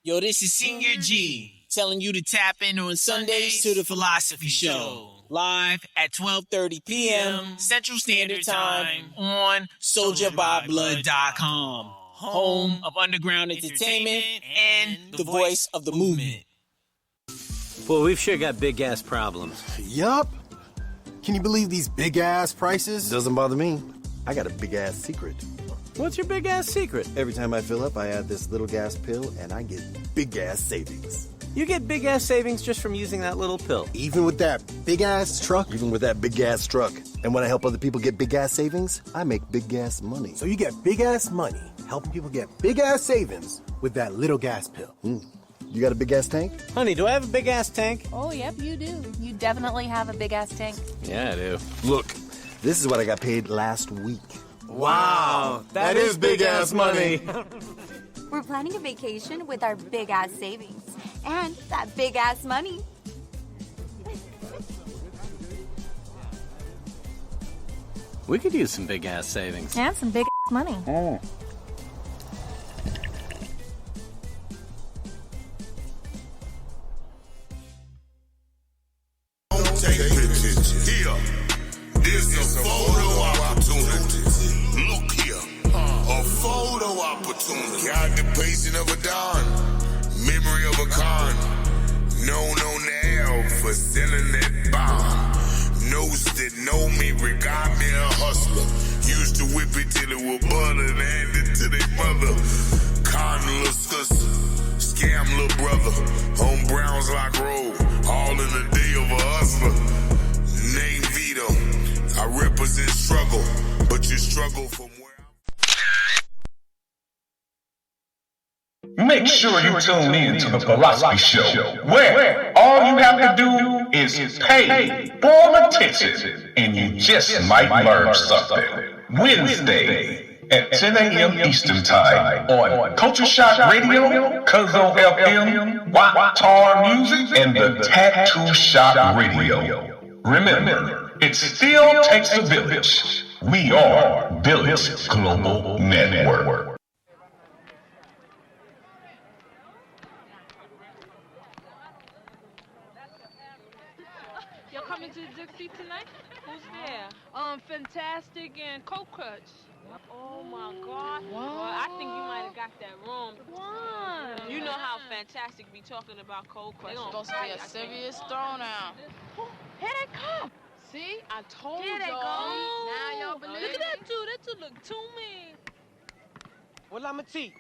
Yo, this is Senior G telling you to tap in on Sundays to the Philosophy Show. Live at 12:30 p.m. Central Standard Time on SoldierByBlood.com. Home of underground entertainment and the voice of the movement. Well, we've sure got big-ass problems. Yup. Can you believe these big-ass prices? Doesn't bother me. I got a big-ass secret. What's your big-ass secret? Every time I fill up, I add this little gas pill, and I get big-ass savings. You get big-ass savings just from using that little pill. Even with that big-ass truck? Even with that big-ass truck. And when I help other people get big-ass savings, I make big-ass money. So you get big-ass money, helping people get big-ass savings with that little gas pill. You got a big-ass tank? Honey, do I have a big-ass tank? Oh, yep, you do. You definitely have a big-ass tank. Yeah, I do. Look, this is what I got paid last week. Wow, that is big-ass money. We're planning a vacation with our big-ass savings and that big-ass money. We could use some big-ass savings. And some big-ass money. Take pictures. Here, this is a photo opportunity. Look here, a photo opportunity. Got the pacing of a don, memory of a con. Known on the L for selling that bomb. Knows that know me, regard me a hustler. Used to whip it till it was butter and hand it to their mother. Con little sister, scam little brother. On Browns Lock Road, all in the day of a hustler. Name Vito, I represent struggle, but you struggle from where Make sure you tune in to the Philosophy Show, where all you have to do is pay for attention, and you just might learn something. Wednesday at 10 a.m. Eastern Time on Culture Shock Radio, Cuzzo FM, Tar Music, and the Tattoo Shop Radio. Remember, it still takes a village. We are Village Global Network. You're coming to the Dixie tonight? Who's there? Fantastic and Cruch. Oh my God. What? Well, I think you might have got that wrong. What? You know how Fantastic be talking about Cruch. It's supposed to be a serious throwdown. Here they come. See, I told Here they y'all. go. Now y'all believe Look at me? that dude. That dude look too mean. Well, I'm a T.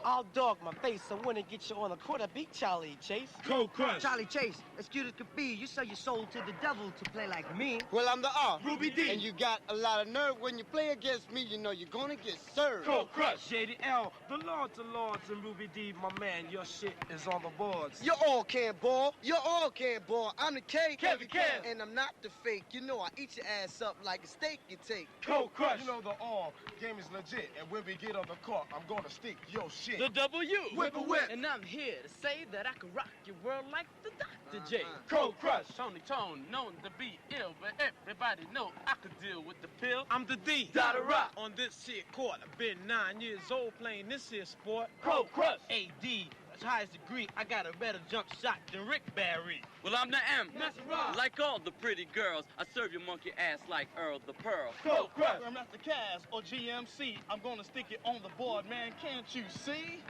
I'll dog my face. I want to get you on the court. I beat Charlie Chase. Cruch. Charlie Chase, as cute as could be, you sell your soul to the devil to play like me. Well, I'm the R. Ruby D. And you got a lot of nerve. When you play against me, you know you're gonna get served. Crush. JDL, the Lords of Lords and Ruby D, my man, your shit is on the boards. You all can't ball. You all can't ball. I'm the K. Kevin Kev. And I'm not the fake. You know I eat your ass up like a steak you take. Crush. You know the all game is legit, and when we get on the court, I'm gonna stick your shit. The W. Whip a whip. And I'm here to say that I can rock your world like the Dr. J. Crush. Tony Tone, known to be ill, but everybody know I could deal with the pill. I'm the D. Dada rock. On this here court, I've been 9 years old playing this here sport. Crush. AD, that's highest degree. I got a better jump shot than Rick Barry. Well, I'm the M. That's right. Like all the pretty girls, I serve your monkey ass like Earl the Pearl. Crush. I'm not the Cavs or GMC. I'm gonna stick it on the board, man. Can't you see?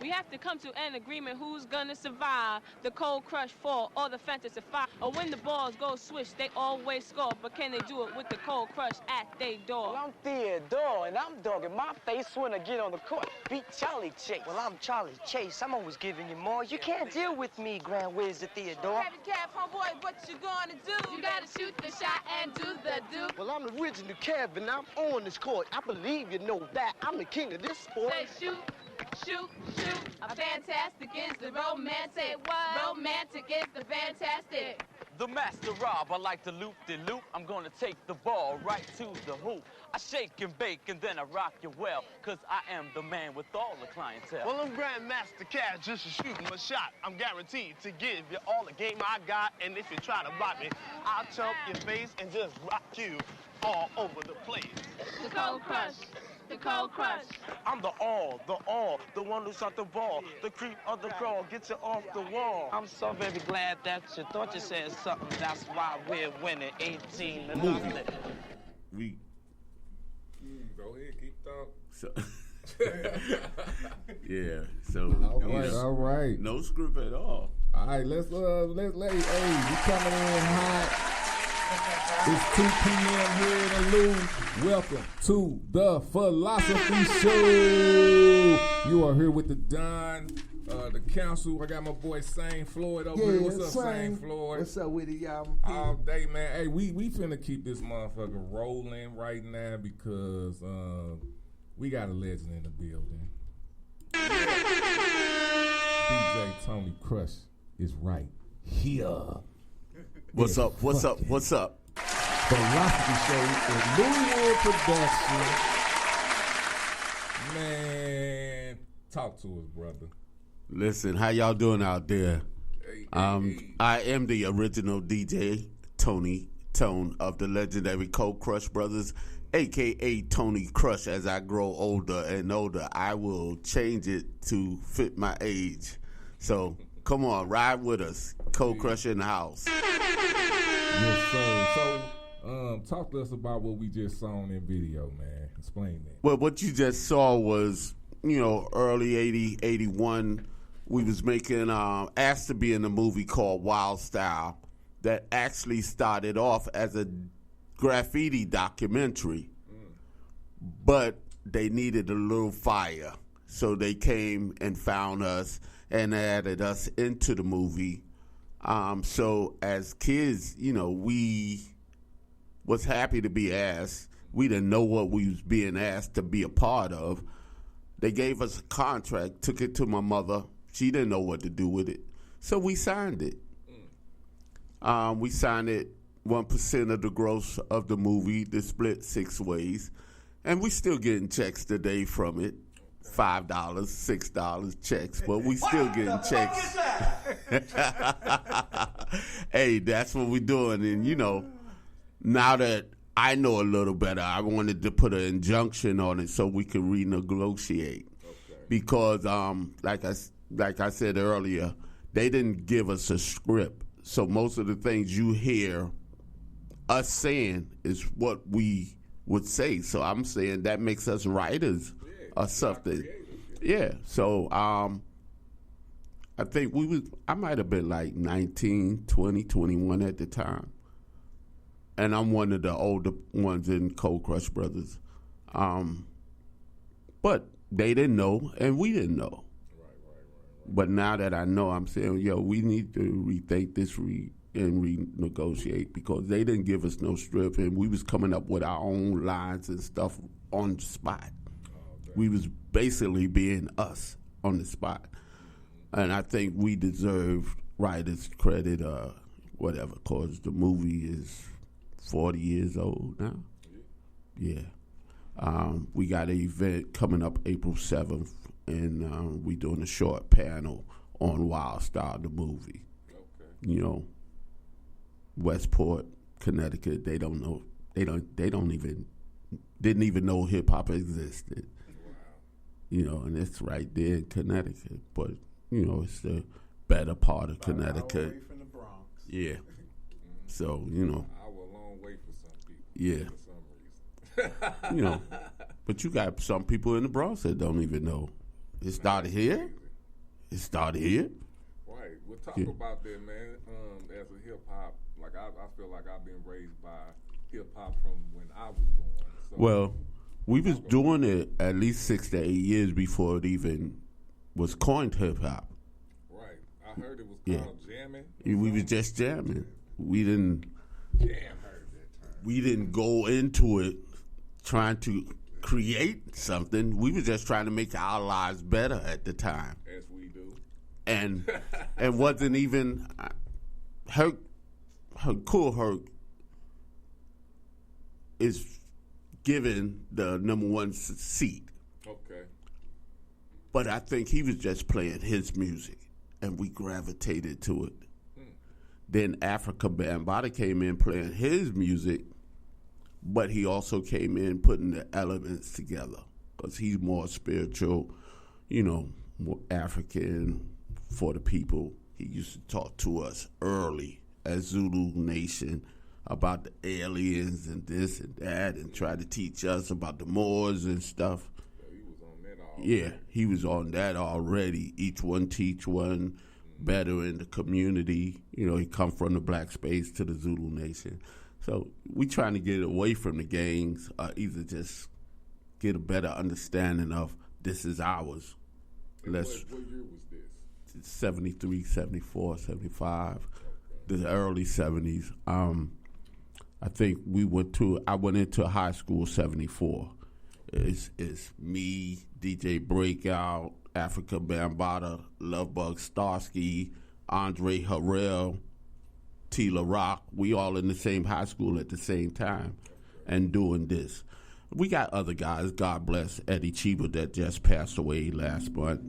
We have to come to an agreement who's gonna survive the Cold Crush 4 or the Fantasy 5. Or when the balls go swish, they always score. But can they do it with the Cold Crush at they door? Well, I'm Theodore, and I'm dogging my face when I get on the court. Beat Charlie Chase. Well, I'm Charlie Chase. I'm always giving you more. You can't deal with me, Grand Wizard Theodore. Heavy cap, homeboy, what you gonna do? You gotta shoot the shot and do the do. Well, I'm the original Kevin. I'm on this court. I believe you know that. I'm the king of this sport. Say shoot, shoot, shoot. A fantastic is the romantic. What? Romantic is the fantastic. The master Rob, I like to loop-de-loop. I'm gonna take the ball right to the hoop. I shake and bake and then I rock you well, cause I am the man with all the clientele. Well, I'm Grandmaster Cash, just a shooting my shot. I'm guaranteed to give you all the game I got, and if you try to block me, I'll chump your face and just rock you all over the place. The Cold Crush. the Cold Crush. I'm the one who shot the ball, the creep of the crawl, get you off the wall. I'm so very glad that you thought you said something. That's why we're winning 18 to nothing. We go ahead, keep talking. So, yeah. So all right. No script at all. All right, let's hey, we coming in hot. It's 2 p.m. here in the Lou. Welcome to the Philosophy Show. You are here with the Don, the council. I got my boy Sane Floyd over here. What's up, Sane Floyd? What's up with it, y'all? All day, man. Hey, we finna keep this motherfucker rolling right now because we got a legend in the building. DJ Tony Cruch is right here. What's up? Philosophy Show in Louisville production. Man, talk to us, brother. Listen, how y'all doing out there? I am the original DJ Tony Tone of the legendary Cold Crush Brothers, a.k.a. Tony Cruch. As I grow older and older, I will change it to fit my age. So, come on, ride with us. Cold Crush in the house. Yes, sir. So, talk to us about what we just saw in video, man. Explain that. Well, what you just saw was, early 80, 81, we was making, asked to be in a movie called Wild Style that actually started off as a graffiti documentary, but they needed a little fire. So they came and found us and added us into the movie. So as kids, we was happy to be asked. We didn't know what we was being asked to be a part of. They gave us a contract, took it to my mother. She didn't know what to do with it. So we signed it. We signed it 1% of the gross of the movie, the split 6 ways. And we still getting checks today from it. $5, $6 checks, but we still getting checks. Hey, that's what we're doing. And, now that I know a little better, I wanted to put an injunction on it so we could renegotiate. Because, like I said earlier, they didn't give us a script. So most of the things you hear us saying is what we would say. So I'm saying that makes us writers or something. Yeah. So I think I might have been like 19, 20, 21 at the time. And I'm one of the older ones in Cold Crush Brothers. But they didn't know, and we didn't know. But now that I know, I'm saying, we need to rethink this and renegotiate, because they didn't give us no strip, and we was coming up with our own lines and stuff on the spot. We was basically being us on the spot. And I think we deserved writers' credit or whatever, because the movie is 40 years old now. Yeah. We got an event coming up April 7th, and we doing a short panel on Wild Style, the movie. Okay. Westport, Connecticut, they don't know. Didn't even know hip hop existed. Wow. And it's right there in Connecticut, but it's the better part of Connecticut. Away from the Bronx. Yeah. So I was a long way for some people. Yeah. For some reason. But you got some people in the Bronx that don't even know. It started here. It started here. Right. We'll talk about that, man. As a hip hop, like I feel like I've been raised by hip hop from when I was born. So well, we was doing it at least 6 to 8 years before it even was coined hip hop. Right. I heard it was called jamming. We was just jamming. We didn't. Jam heard that term. We didn't go into it trying to create something. We were just trying to make our lives better at the time. As we do. And wasn't even Cool Herc is given the number 1 seat. Okay. But I think he was just playing his music, and we gravitated to it. Then Africa Bambaataa came in playing his music, but he also came in putting the elements together. because he's more spiritual, you know, more African for the people. He used to talk to us early as Zulu Nation about the aliens and this and that, and try to teach us about the Moors and stuff. Yeah, he was on that already. Each one teach one, better in the community. You know, he come from the black space to the Zulu Nation. So we trying to get away from the gangs, either just get a better understanding of this is ours. What year was this? 73, 74, 75, the early 70s. I think I went into high school 74. It's me, DJ Breakout, Africa Bambaataa, Lovebug Starsky, Andre Harrell, Tila Rock. We all in the same high school at the same time and doing this. We got other guys, God bless Eddie Chiba that just passed away last month.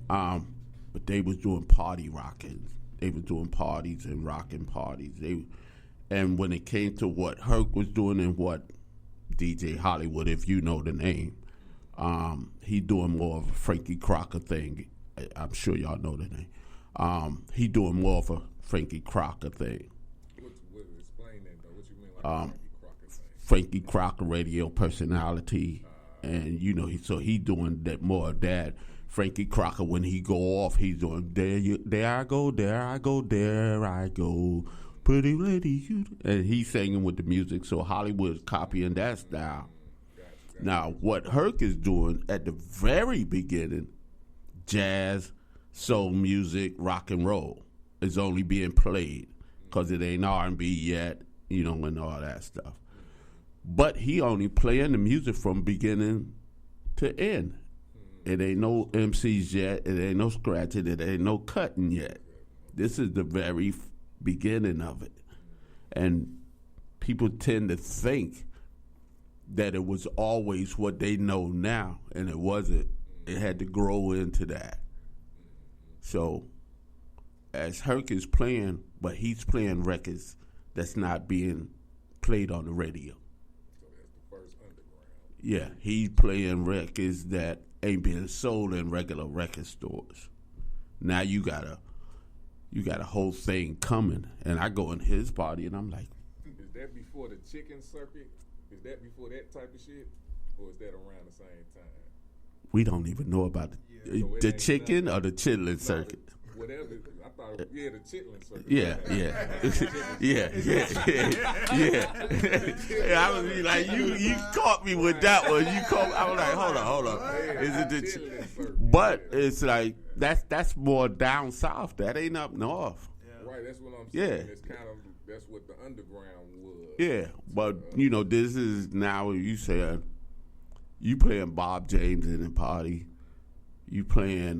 But they was doing party rocking. They was doing parties and rocking parties. And when it came to what Herc was doing and what DJ Hollywood, if you know the name, he doing more of a Frankie Crocker thing. I'm sure y'all know the name. He doing more of a Frankie Crocker thing. Explain that though. What you mean like Frankie Crocker thing? Frankie Crocker, radio personality, and you know, he doing that more of that. Frankie Crocker, when he go off, he's doing there I go, there I go, there I go. Pretty lady, and he's singing with the music, so Hollywood's copying that style. Now, what Herc is doing at the very beginning, jazz, soul music, rock and roll, is only being played because it ain't R&B yet, you know, and all that stuff. But he only playing the music from beginning to end. It ain't no MCs yet, it ain't no scratching, it ain't no cutting yet. This is the very beginning of it. And people tend to think that it was always what they know now, and it wasn't. It had to grow into that. So as Herc is playing, but he's playing records that's not being played on the radio. So that's the first underground. Yeah, he's playing records that ain't being sold in regular record stores. Now you got a whole thing coming, and I go in his party, and I'm like, is that before the chicken circuit? Is that before that type of shit, or is that around the same time? we don't even know about the chicken or the chitlin circuit. Whatever. I thought, the chitlin circuit. Yeah. I was like, you caught me with that one. I was like, hold on. Is it the chitlin? But it's like that's more down south. That ain't up north. Right. That's what I'm saying. It's kind of that's what the underground was. Yeah, but this is now you said you playing Bob James in the party. You playing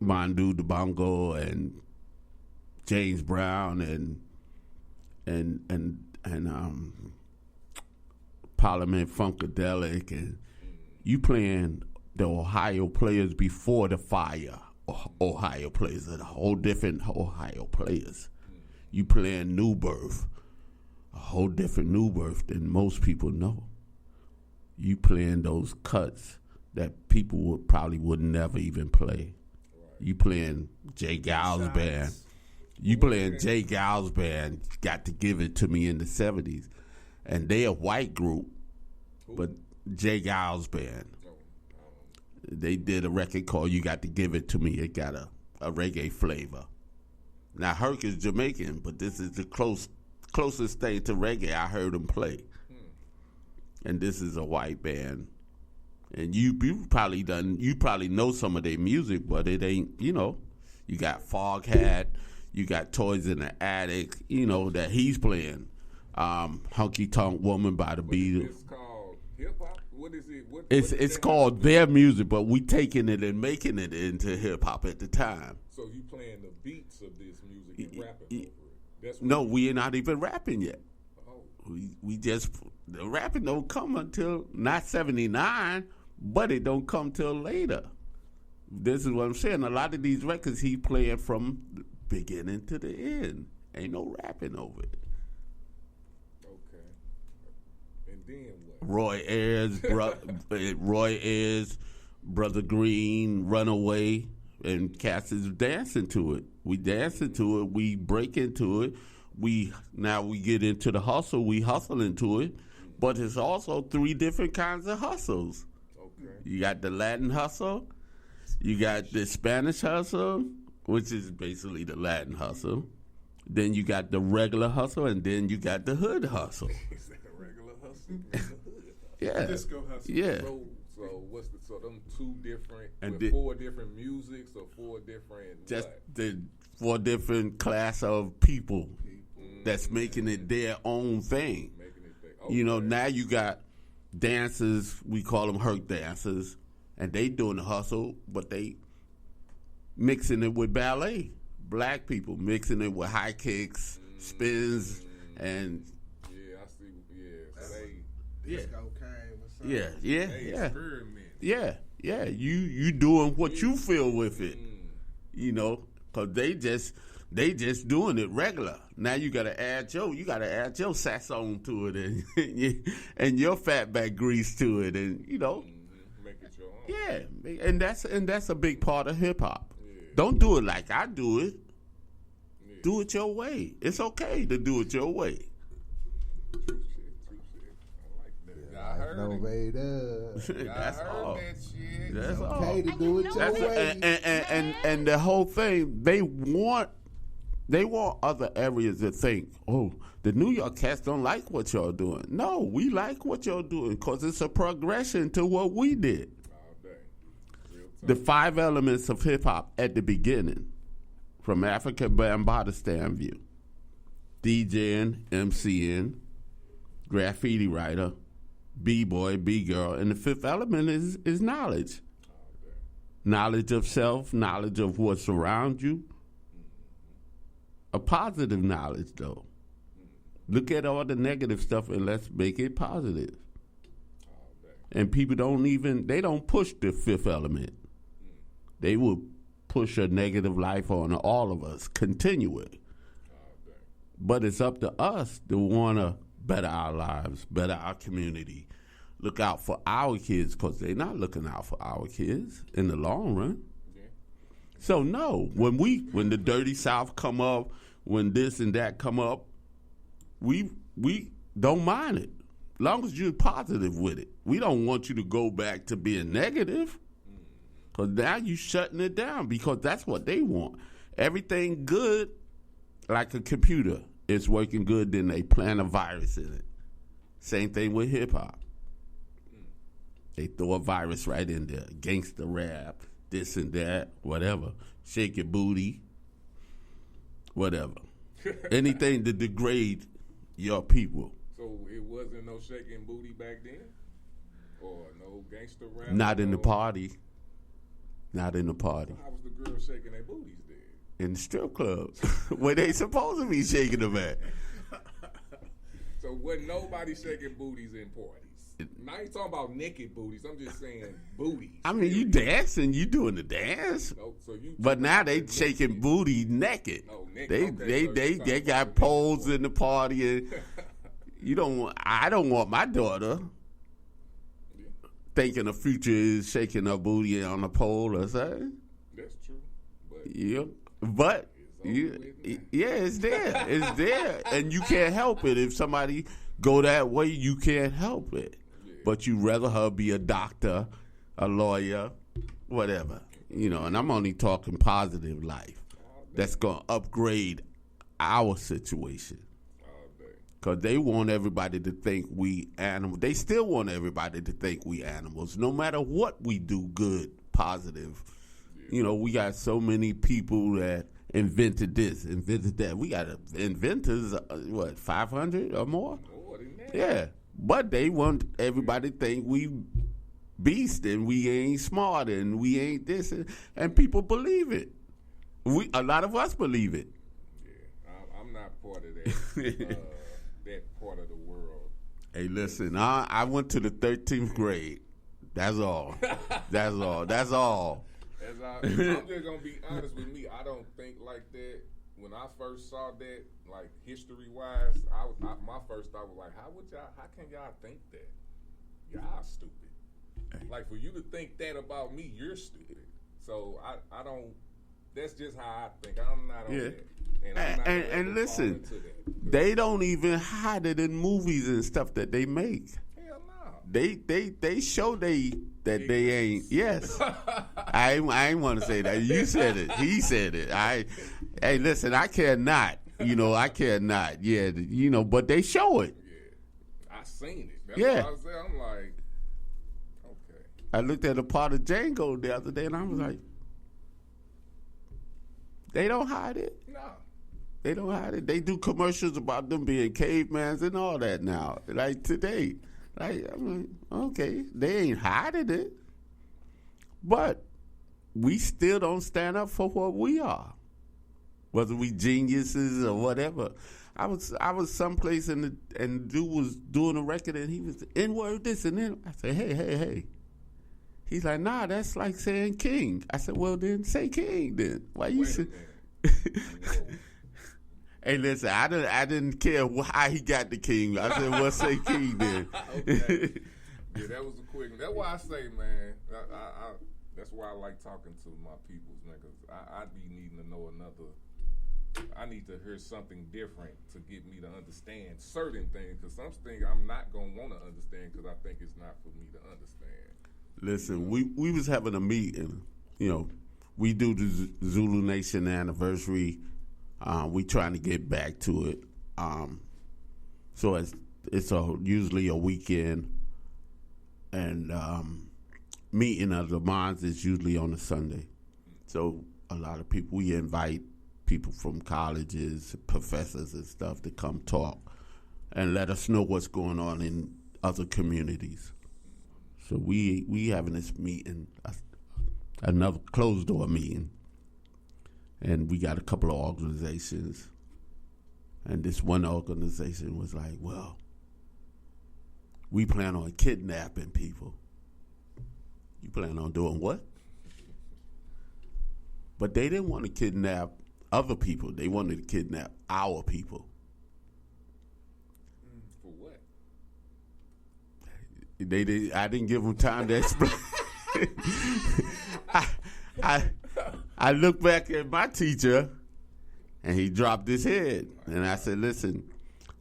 Mandu the Bongo and James Brown and Parliament Funkadelic, and you playing the Ohio players before the fire. Ohio players are a whole different Ohio players. You playing New Birth, a whole different New Birth than most people know. You playing those cuts that people would never even play. You playing Jay Giles band. You playing Jay Giles band. Got to Give It to Me in the 70s, and they a white group, but Jay Giles band. They did a record called You Got to Give It to Me. It got a reggae flavor. Now, Herc is Jamaican, but this is the closest thing to reggae I heard him play. And this is a white band. And you probably know some of their music, but it ain't, you got Foghat, you got Toys in the Attic, that he's playing. Hunky Tonk Woman by the Beatles. It's called hip-hop? What is it? It's called their music, but we taking it and making it into hip-hop at the time. So you playing the beats of this music and rapping over it? No, we are not even rapping yet. Oh. We just, the rapping don't come until, not 79, but it don't come till later. This is what I'm saying. A lot of these records he playing from the beginning to the end. Ain't no rapping over it. Okay. And then what? Roy Ayers, Brother Green, Runaway, and cats is dancing to it. We dancing to it. We break into it. Now we get into the hustle. We hustle into it. But it's also 3 different kinds of hustles. Okay. You got the Latin hustle. You got the Spanish hustle, which is basically the Latin hustle. Then you got the regular hustle, and then you got the hood hustle. Is that a regular hustle? The hood hustle. Yeah. Disco hustle. Yeah. So them 2 different, with 4 different musics or 4 different just what? the 4 different class of people that's making it their own thing. Okay. You know, now you got dancers, we call them hurt dancers, and they doing the hustle, but they mixing it with ballet. Black people mixing it with high kicks, spins, and yeah, I see. Yeah, so disco came or something. Yeah. You doing what you feel with it, you know, because they just doing it regular. Now you gotta add your saxophone to it and your fatback grease to it, and you know, make it your own. Yeah, and that's a big part of hip hop. Don't do it like I do it. Yeah. Do it your way. It's okay to do it your way. True shit. I like that. Yeah, I heard That's all. That shit. That's it's all. okay to do it your way. And the whole thing, they want other areas to think, oh, the New York cats don't like what y'all doing. No, we like what y'all doing because it's a progression to what we did. The 5 elements of hip-hop at the beginning, from African Bambaataa stand view: DJing, MCing, graffiti writer, B-boy, B-girl, and the 5th element is knowledge. Knowledge of self, knowledge of what's around you. A positive knowledge, though. Look at all the negative stuff and let's make it positive. And people don't push the 5th element. They will push a negative life on all of us, continue it. But it's up to us to want to better our lives, better our community, look out for our kids, because they're not looking out for our kids in the long run. Yeah. So no, when the Dirty South come up, when this and that come up, we don't mind it, as long as you're positive with it. We don't want you to go back to being negative. Because now you shutting it down because that's what they want. Everything good, like a computer, is working good, then they plant a virus in it. Same thing with hip-hop. They throw a virus right in there. Gangsta rap, this and that, whatever. Shake your booty, whatever. Anything to degrade your people. So it wasn't no shaking booty back then? Or no gangsta rap? Not in the party. Not in the party. How was the girls shaking their booties then? In the strip clubs, where they supposed to be shaking them at. So wasn't nobody shaking booties in parties? Now I ain't talking about naked booties. I'm just saying booties. I mean, you dancing, you doing the dance. But now they shaking booty naked. Oh, naked. They got poles in the party. And I don't want my daughter thinking the future is shaking her booty on a pole or something. That's true. It's there. It's there. And you can't help it. If somebody go that way, you can't help it. Yeah. But you rather her be a doctor, a lawyer, whatever. You know, and I'm only talking positive life. That's going to upgrade our situation. Because they want everybody to think we animals. They still want everybody to think we animals, no matter what we do good, positive. Yeah. You know, we got so many people that invented this, invented that. We got inventors, 500 or more? More than that. Yeah. But they want everybody to think we beast and we ain't smart and we ain't this. And people believe it. A lot of us believe it. Yeah, I'm not part of that. That part of the world. Hey, listen, I went to the 13th grade. That's all. That's all. I'm just going to be honest with me. I don't think like that. when I first saw that, like history wise, my first thought was like, how can y'all think that? Y'all stupid. Like for you to think that about me, you're stupid. So I don't. That's just how I think. I'm not on that. And listen, they don't even hide it in movies and stuff that they make. Hell no. They show that they ain't. Yes, I ain't want to say that. You said it. He said it. Hey, listen, I cannot. I cannot. Yeah, but they show it. Yeah, I seen it. That's Yeah. what I was saying. I'm like, okay. I looked at a part of Django the other day, and I was like, they don't hide it. No. They don't hide it. They do commercials about them being cavemans and all that now. Like today. Like, I'm like, okay, they ain't hiding it. But we still don't stand up for what we are. Whether we geniuses or whatever. I was someplace and dude was doing a record and he was N-word this and then. I said, hey. He's like, nah, that's like saying king. I said, well, then say king then. Why you say? Hey, listen, I didn't care how he got the king. I said, well, say king then. Okay. Yeah, that was a quick one. That's why I say, man, that's why I like talking to my peoples, man, because I be needing to know I need to hear something different to get me to understand certain things, because some things I'm not going to want to understand because I think it's not for me to understand. Listen, we was having a meeting. We do the Zulu Nation anniversary. We trying to get back to it. So it's usually a weekend, and meeting of the minds is usually on a Sunday. So a lot of people, we invite people from colleges, professors and stuff to come talk and let us know what's going on in other communities. So we having this meeting, another closed door meeting, and we got a couple of organizations, and this one organization was like, well, we plan on kidnapping people. You plan on doing what? But they didn't want to kidnap other people. They wanted to kidnap our people. For what? I didn't give them time to explain. I looked back at my teacher, and he dropped his head. And I said, listen,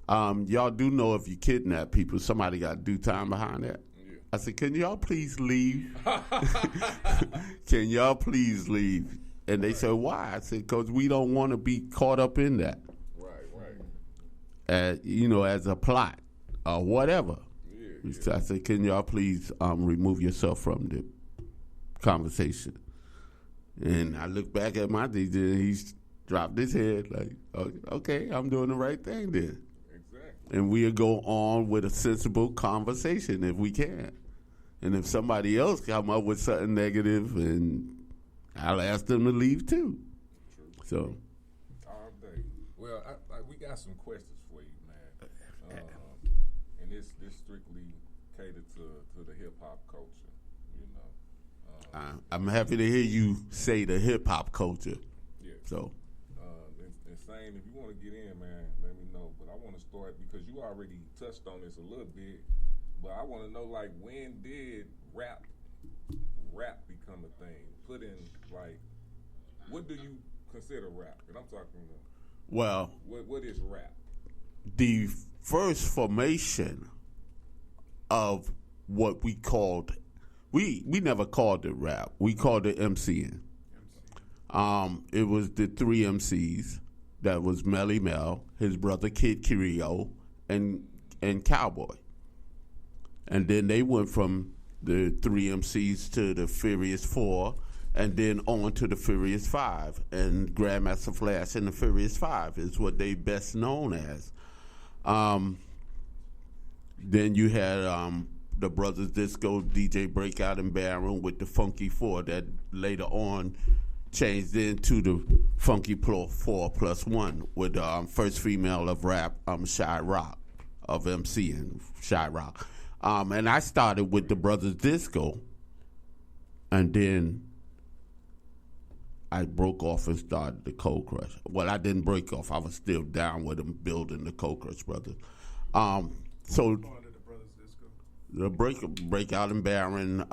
y'all do know if you kidnap people, somebody got to do time behind that. Yeah. I said, can y'all please leave? Can y'all please leave? And they said, why? I said, because we don't want to be caught up in that. Right. As a plot or whatever. Yeah. So I said, can y'all please remove yourself from the conversation? And I looked back at my teacher, and he dropped his head like, okay, I'm doing the right thing then. Exactly. And we'll go on with a sensible conversation if we can. And if somebody else come up with something negative, and I'll ask them to leave too. True. So. All day. Well, we got some questions for you, man. And this strictly catered to the hip hop culture. I'm happy to hear you say the hip hop culture. Yeah. So. And same, if you want to get in, man, let me know. But I want to start because you already touched on this a little bit. But I want to know, like, when did rap become a thing? Put in, like, what do you consider rap? And I'm talking about. Well. What is rap? The first formation of what we called. We never called it rap. We called it MCing. It was the three MCs. That was Melly Mel, his brother Kid Curio, and Cowboy. And then they went from the three MCs to the Furious Four, and then on to the Furious Five. And Grandmaster Flash and the Furious Five is what they best known as. Then you had the Brothers Disco, DJ Breakout, and Baron with the Funky Four that later on changed into the Funky 4+1 with the first female of rap, Shy Rock, of MC and Shy Rock. And I started with the Brothers Disco, and then I broke off and started the Cold Crush. Well, I didn't break off. I was still down with them building the Cold Crush Brothers. So the breakout in Barron,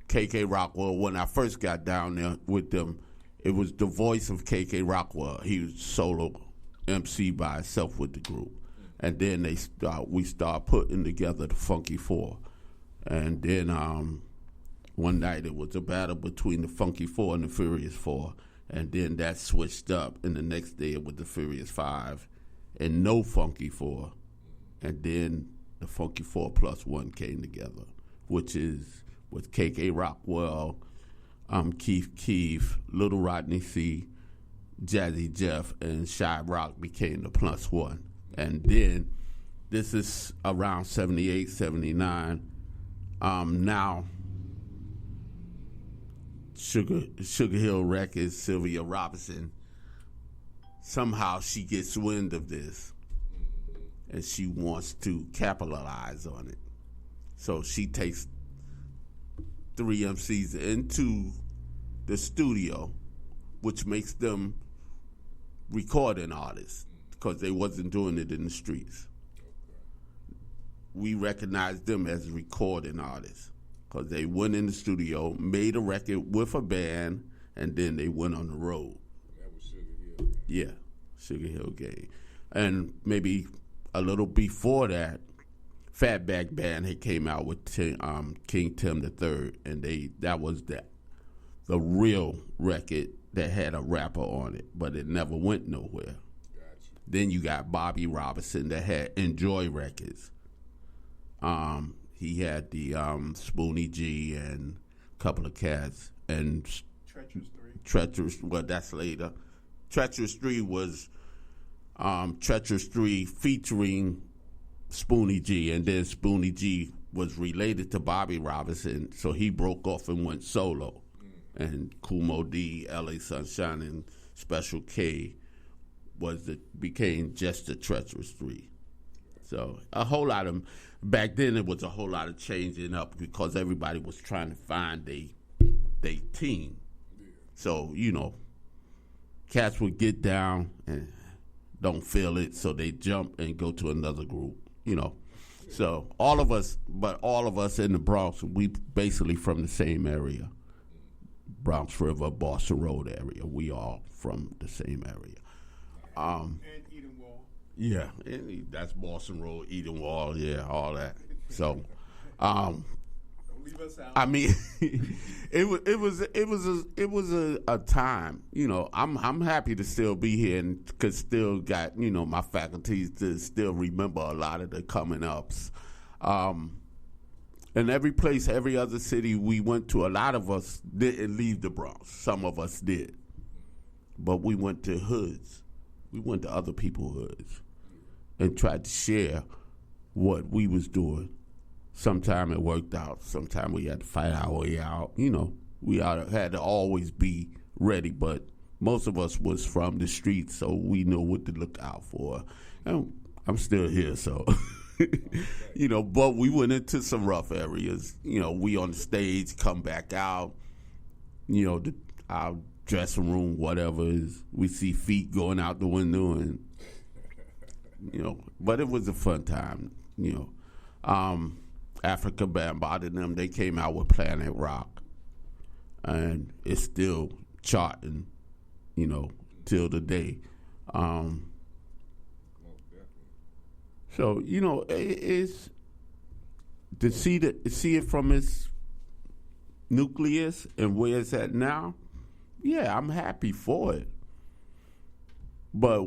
KK Rockwell. When I first got down there with them, it was the voice of KK Rockwell. He was solo MC by himself with the group, and then we start putting together the Funky Four, and then one night it was a battle between the Funky Four and the Furious Four, and then that switched up, and the next day it was the Furious Five, and no Funky Four, and then the Funky 4+1 came together, which is with KK Rockwell, Keith, Little Rodney C, Jazzy Jeff, and Shy Rock became the +1. And then this is around 78, 79. Now Sugar Hill Records, Sylvia Robinson, somehow she gets wind of this and she wants to capitalize on it. So she takes 3 MCs into the studio, which makes them recording artists because they wasn't doing it in the streets. We recognized them as recording artists because they went in the studio, made a record with a band, and then they went on the road. That was Sugar Hill. Yeah, Sugar Hill Gang. And maybe a little before that, Fatback Band had came out with King Tim III, and that was the real record that had a rapper on it, but it never went nowhere. Gotcha. Then you got Bobby Robinson that had Enjoy Records. He had the Spoonie G and a couple of cats, and Treacherous 3. Well, that's later. Treacherous 3 was Treacherous 3 featuring Spoonie G, and then Spoonie G was related to Bobby Robinson, so he broke off and went solo. And Kumo D, LA Sunshine, and Special K became just the Treacherous 3. So a whole lot of, back then it was a whole lot of changing up because everybody was trying to find they team. So, cats would get down and don't feel it, so they jump and go to another group, So all of us in the Bronx, we basically from the same area. Bronx River, Boston Road area. We all from the same area. And Eden Wall. Yeah, and that's Boston Road, Eden Wall, yeah, all that. So, don't leave us out. I mean, it was a time. I'm happy to still be here and could still got my faculties to still remember a lot of the coming ups. And every place, every other city we went to, a lot of us didn't leave the Bronx. Some of us did. But we went to hoods. We went to other people's hoods and tried to share what we was doing. Sometime it worked out. Sometime we had to fight our way out. We had to always be ready. But most of us was from the streets, so we knew what to look out for. And I'm still here, so... but we went into some rough areas. We on the stage, come back out. Our dressing room, whatever is, we see feet going out the window, and but it was a fun time. Africa Bambaataa and them, they came out with Planet Rock, and it's still charting, till the day. So it's to see it from its nucleus and where it's at now. Yeah, I'm happy for it. But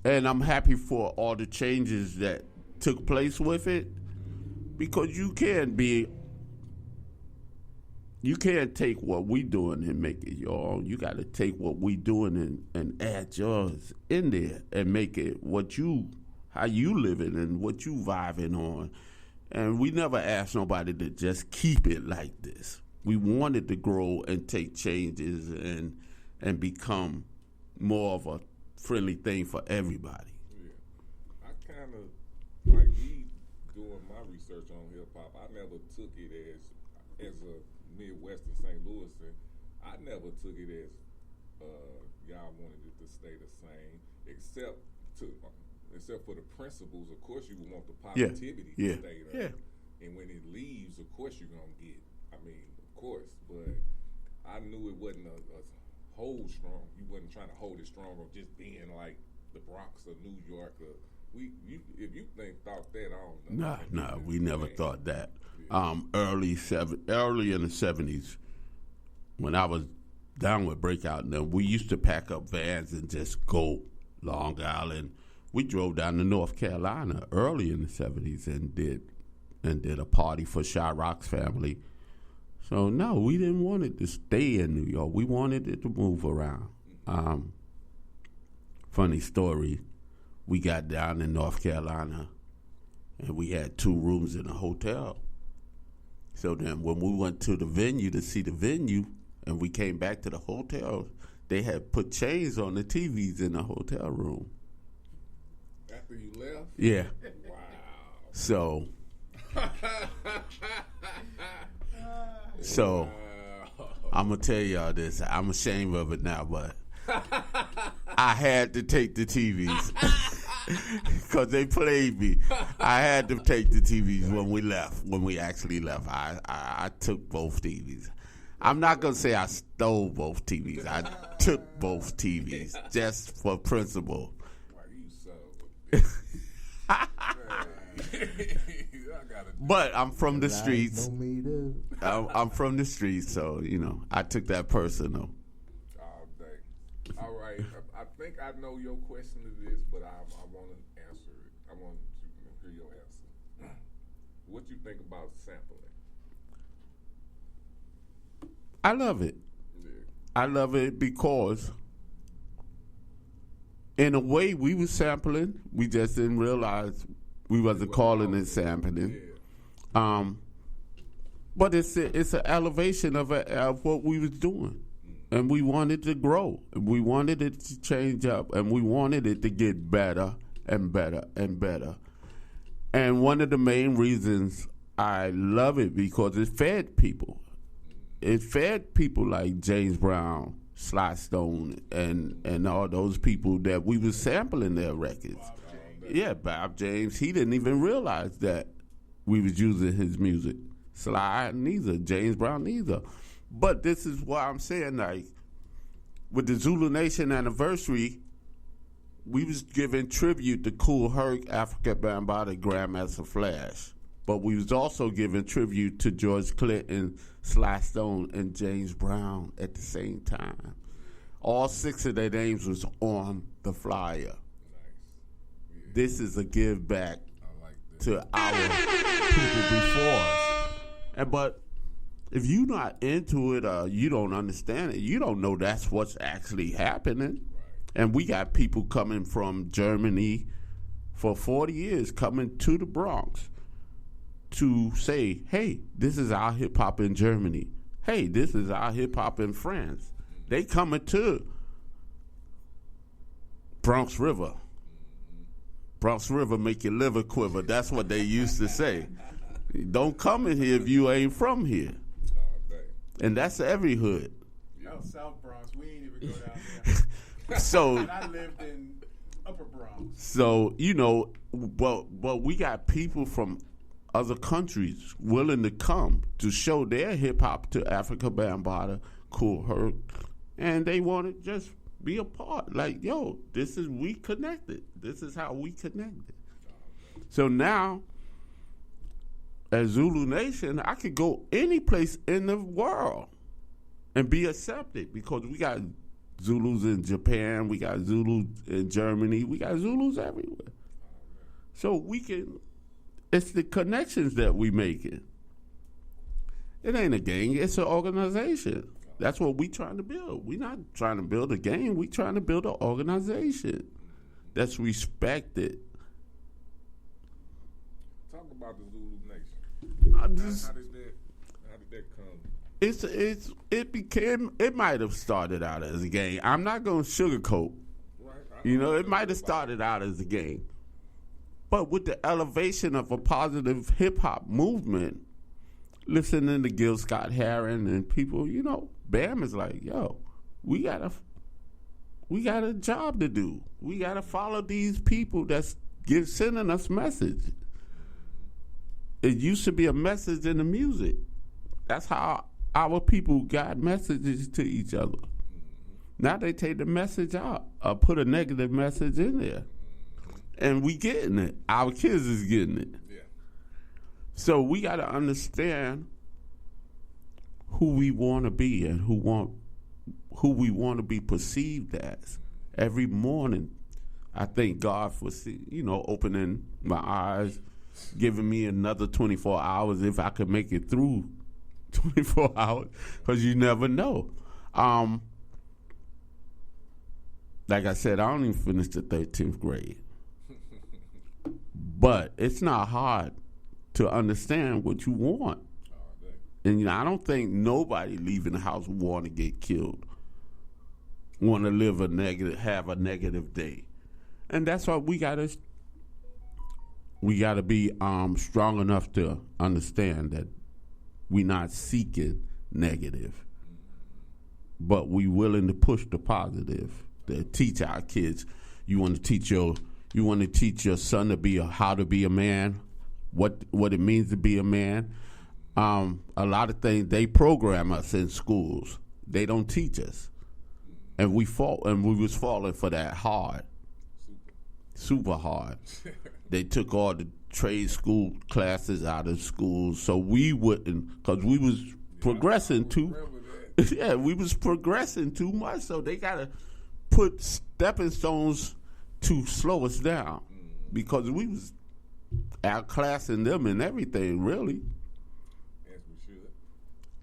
and I'm happy for all the changes that took place with it, because you can't take what we doing and make it your own. You got to take what we doing and add yours in there and make it how you living and what you vibing on. And we never asked nobody to just keep it like this. We wanted to grow and take changes and become more of a friendly thing for everybody. Yeah. I kind of, like me doing my research on hip-hop, I never took it as a Midwestern St. Louis, and I never took it as y'all wanted it to stay the same, except for the principles. Of course, you would want the positivity to stay there. Yeah. And when it leaves, of course, you're gonna get. I mean, of course, but I knew it wasn't a hold strong. You wasn't trying to hold it strong or just being like the Bronx or New York or if you thought that, I don't know. Nah, we never thought that. Early in the 70s, when I was down with Breakout, and then we used to pack up vans and just go Long Island. We drove down to North Carolina early in the 70s and did a party for Shyrock's family. So no, we didn't want it to stay in New York. We wanted it to move around. Funny story, we got down in North Carolina and we had 2 rooms in a hotel. So then when we went to the venue to see the venue and we came back to the hotel, they had put chains on the TVs in the hotel room. After you left? Yeah. Wow. So I'm going to tell y'all this. I'm ashamed of it now, but I had to take the TVs because they played me. I had to take the TVs when we actually left. I took both TVs. I'm not going to say I stole both TVs. I took both TVs just for principle. But I'm from the streets. I'm from the streets, so, I took that personal. All day. All right. I think I know your question to this, but I want to answer it. I want to hear your answer. What you think about sampling? I love it. Yeah. I love it because in a way we were sampling. We just didn't realize we wasn't calling it sampling. Yeah. But it's an elevation of what we was doing. And we wanted to grow. We wanted it to change up. And we wanted it to get better and better and better. And one of the main reasons I love it because it fed people. It fed people like James Brown, Sly Stone, and all those people that we was sampling their records. Yeah, Bob James, he didn't even realize that we was using his music. Sly neither, James Brown neither. But this is why I'm saying, like, with the Zulu Nation anniversary, we was giving tribute to Kool Herc, Africa Bambaataa, Grandmaster Flash. But we was also giving tribute to George Clinton, Sly Stone, and James Brown at the same time. All 6 of their names was on the flyer. Nice. Yeah. This is a give back to our people before us. But if you're not into it or you don't understand it, you don't know that's what's actually happening. Right. And we got people coming from Germany for 40 years coming to the Bronx to say, hey, this is our hip-hop in Germany. Hey, this is our hip-hop in France. They coming to Bronx River. Bronx River make your liver quiver. That's what they used to say. Don't come in here if you ain't from here. And that's every hood. Yo, South Bronx, we ain't even go down there. So, and I lived in Upper Bronx. So, but we got people from other countries willing to come to show their hip-hop to Africa Bambaataa, Kool Herc, and they want to just be a part. Like, yo, we connected. This is how we connected. So now, as Zulu Nation, I could go any place in the world and be accepted because we got Zulus in Japan, we got Zulus in Germany, we got Zulus everywhere. So we can... It's the connections that we making. It ain't a gang, it's an organization. That's what we trying to build. We not trying to build a gang, we trying to build an organization that's respected. Talk about the Zulu Nation. How did that come? It might have started out as a gang. I'm not gonna sugarcoat. Right. It might have started out as a gang. But with the elevation of a positive hip-hop movement, listening to Gil Scott-Heron and people, Bam is like, yo, we got a job to do. We got to follow these people that's sending us message. It used to be a message in the music. That's how our people got messages to each other. Now they take the message out or put a negative message in there. And we getting it. Our kids is getting it. Yeah. So we got to understand who we want to be and who we want to be perceived as. Every morning, I thank God for opening my eyes, giving me another 24 hours if I could make it through 24 hours, because you never know. Like I said, I don't even finish the 13th grade. But it's not hard to understand what you want. And I don't think nobody leaving the house want to get killed, want to have a negative day. And that's why we gotta be strong enough to understand that we're not seeking negative, but we willing to push the positive, to teach our kids. You want to teach your son how to be a man, what it means to be a man. A lot of things they program us in schools. They don't teach us, and we was falling for that hard, super hard. They took all the trade school classes out of schools, so we wouldn't, because we was progressing too. Yeah, we was progressing too much, so they gotta put stepping stones to slow us down, because we was outclassing them and everything, really.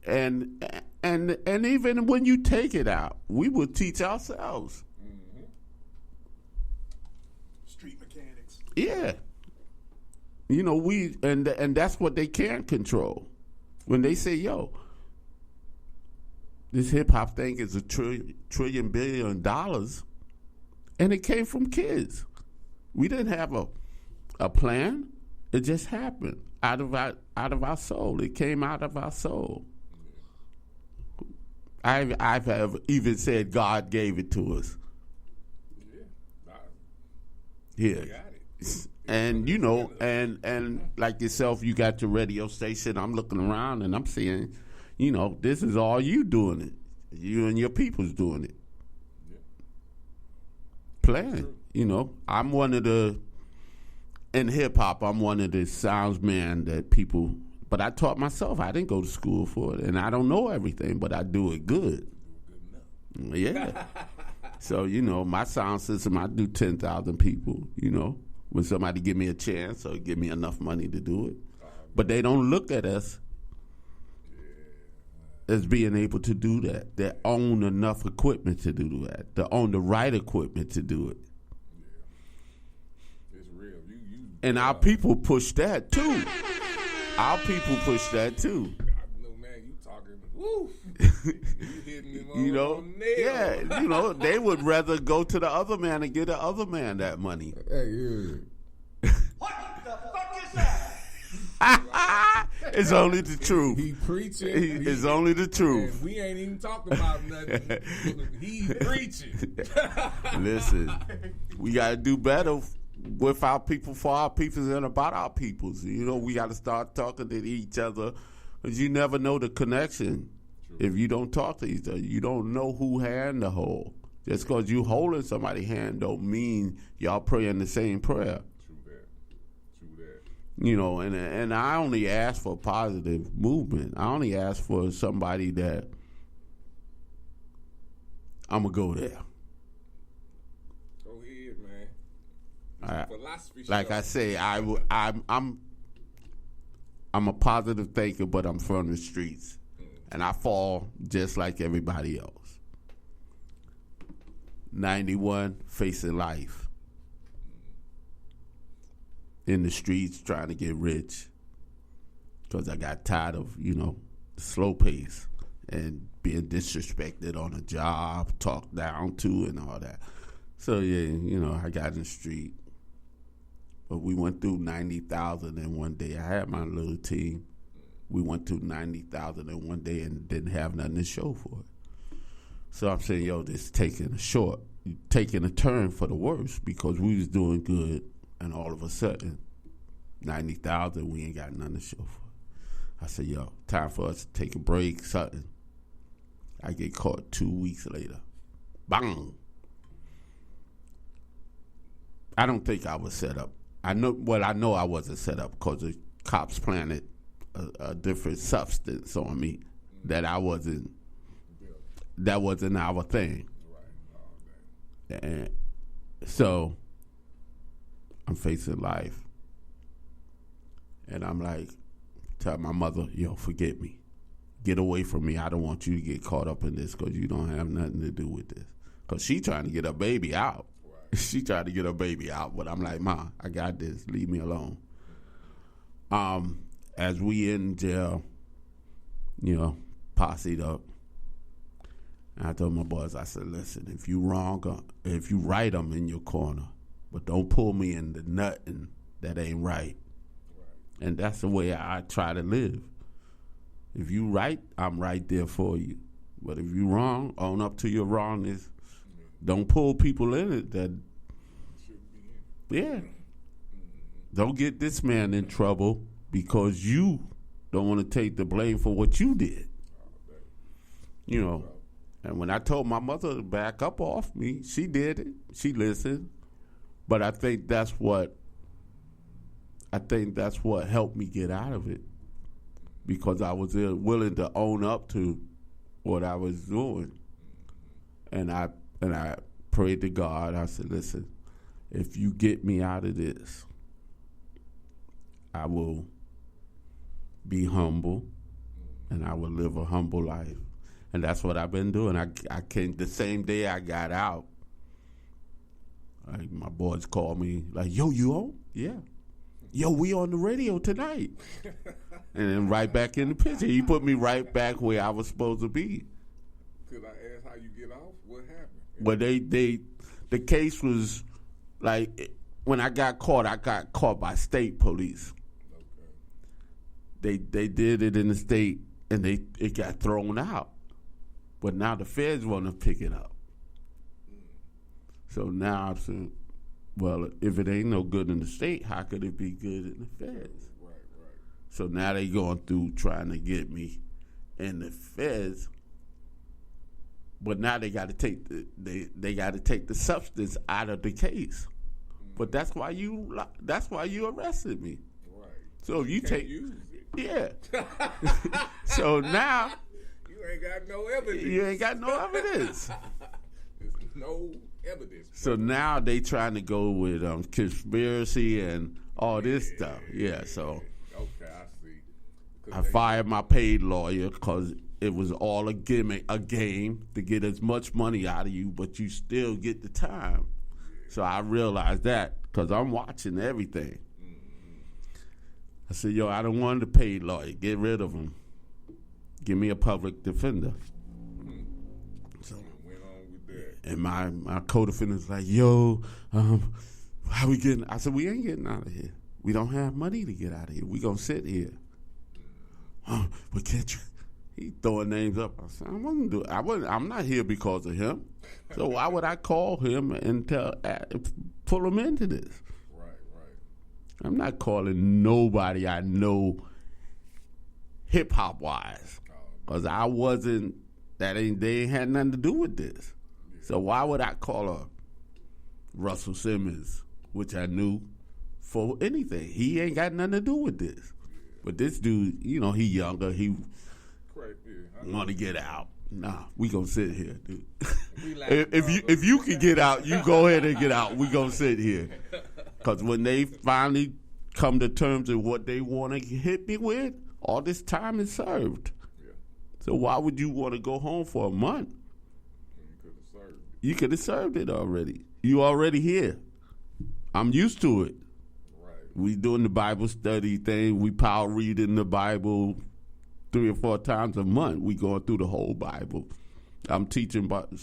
And even when you take it out, we would teach ourselves. Mm-hmm. Street mechanics. Yeah. And that's what they can't control. When they say, yo, this hip hop thing is $1 trillion billion, and it came from kids. We didn't have a plan. It just happened out of our soul. It came out of our soul. I've even said God gave it to us. Yeah. And and like yourself, you got your radio station. I'm looking around and I'm seeing, this is all you doing it. You and your people's doing it. Playing. I'm one of in hip hop, I'm one of the soundsmen that people. But I taught myself. I didn't go to school for it, and I don't know everything, but I do it good. Yeah. So, my sound system, I do 10,000 people, when somebody give me a chance or give me enough money to do it. But they don't look at us as being able to do that. They own enough equipment to do that. They own the right equipment to do it. It's real. And our people push that, too. Our people push that too. I know, man. You talking? Woo! You hitting him on the nail. Yeah. They would rather go to the other man and give the other man that money. Hey, yeah. What the fuck is that? It's only the truth. He preaching. It's only the truth. And we ain't even talking about nothing. He preaching. Listen, we gotta do better with our people, for our peoples, and about our peoples. We got to start talking to each other, because you never know the connection. True. If you don't talk to each other, you don't know who hand to hold. Just because you holding somebody's hand don't mean y'all praying the same prayer. True that. And I only ask for positive movement. I only ask for somebody that I'm going to go there. Like I say, I'm a positive thinker, but I'm from the streets, and I fall just like everybody else. 91, facing life in the streets, trying to get rich, because I got tired of the slow pace and being disrespected on a job, talked down to, and all that. So yeah, I got in the street. But we went through 90,000 in one day. I had my little team. We went to 90,000 in one day and didn't have nothing to show for it. So I'm saying, yo, this is taking a turn for the worse because we was doing good, and all of a sudden, 90,000, we ain't got nothing to show for. I said, yo, time for us to take a break, something. I get caught 2 weeks later. Bang! I don't think I was set up. I know I wasn't set up because the cops planted a different substance on me that wasn't our thing. And so I'm facing life. And I'm like, tell my mother, yo, forget me. Get away from me. I don't want you to get caught up in this because you don't have nothing to do with this. Because she trying to get her baby out. Right. She tried to get her baby out, but I'm like, Ma, I got this. Leave me alone. As we in jail, posseed up, and I told my boys, I said, listen, if you right, I'm in your corner, but don't pull me into nothing that ain't right. And that's the way I try to live. If you right, I'm right there for you. But if you wrong, own up to your wrongness. Don't pull people in it that, yeah. Don't get this man in trouble because you don't want to take the blame for what you did. And when I told my mother to back up off me, she did it. She listened. But I think that's what helped me get out of it, because I was willing to own up to what I was doing. And I prayed to God. I said, listen, if you get me out of this, I will be humble and I will live a humble life. And that's what I've been doing. I came the same day I got out. My boys called me like, yo, you on? Yeah. Yo, we on the radio tonight. And then right back in the picture. He put me right back where I was supposed to be. Could I ask how you get off? What happened? But the case was like, when I got caught by state police. Okay. They did it in the state and it got thrown out. But now the feds want to pick it up. So now I'm saying, well, if it ain't no good in the state, how could it be good in the feds? Right. So now they going through trying to get me in the feds. But now they got to take the substance out of the case. But that's why you arrested me. Right. So if you take use it. Yeah. So now you ain't got no evidence. There's no evidence. So now they trying to go with conspiracy and all this stuff. Yeah. So okay, I see. I fired my paid lawyer because it was all a gimmick, a game to get as much money out of you, but you still get the time. So I realized that because I'm watching everything. I said, yo, I don't want the paid lawyer. Get rid of him. Give me a public defender. So went on with that. And my co-defendant's like, yo, how we getting? I said, we ain't getting out of here. We don't have money to get out of here. We gonna sit here. But can't you? He throwing names up. I said, I'm not here because of him. So why would I call him and pull him into this? Right. I'm not calling nobody I know hip hop wise, because I wasn't. They ain't had nothing to do with this. Yeah. So why would I call a Russell Simmons, which I knew, for anything? He ain't got nothing to do with this. Yeah. But this dude, he younger. He want to get out. Nah, we gonna sit here, dude. if you can get out, you go ahead and get out. We gonna sit here, because when they finally come to terms with what they want to hit me with, all this time is served. Yeah. So why would you want to go home for a month? You could have served it already. You already here. I'm used to it. Right. We doing the Bible study thing. We power reading the Bible 3 or 4 times a month. We going through the whole Bible. I'm teaching Bible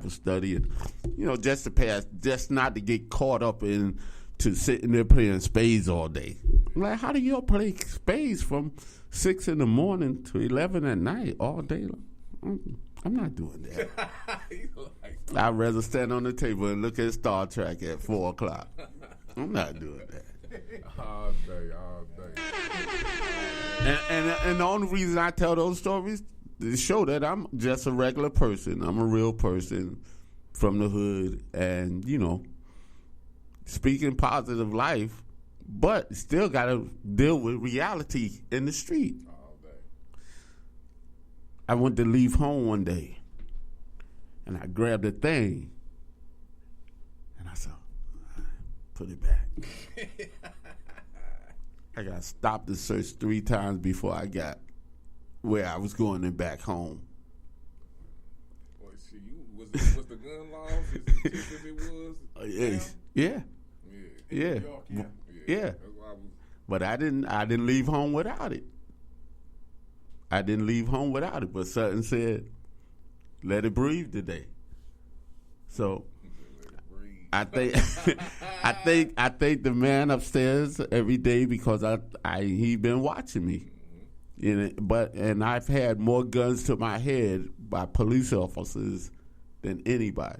study, and just to pass, just not to get caught up in to sitting there playing spades all day. I'm like, how do y'all play spades from 6 in the morning to 11 at night all day long? I'm not doing that. I'd rather stand on the table and look at Star Trek at 4 o'clock. I'm not doing that. All day. And the only reason I tell those stories is to show that I'm just a regular person. I'm a real person from the hood and, speaking positive life, but still got to deal with reality in the street. All day. I went to leave home one day, and I grabbed a thing, and I said, put it back. I got stopped and searched 3 times before I got where I was going and back home. Boy, shit, was the gun laws as intense as it was? Yeah. That's why But I didn't leave home without it. But Sutton said, let it breathe today. So I think I think the man upstairs every day because he been watching me. And I've had more guns to my head by police officers than anybody.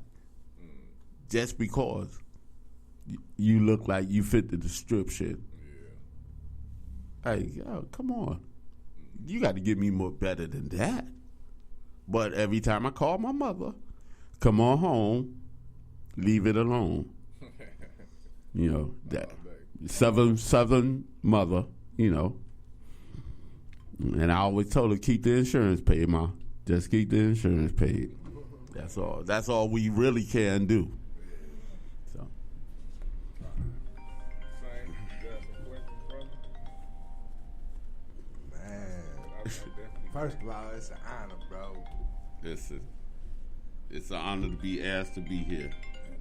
Just because you look like you fit the description. Yeah. Hey, yo, come on. You got to give me more better than that. But every time I call my mother, come on home, leave it alone. That southern mother, And I always told her, keep the insurance paid, Ma. Just keep the insurance paid. That's all. That's all we really can do. So. Man, first of all, it's an honor, bro. It's an honor to be asked to be here.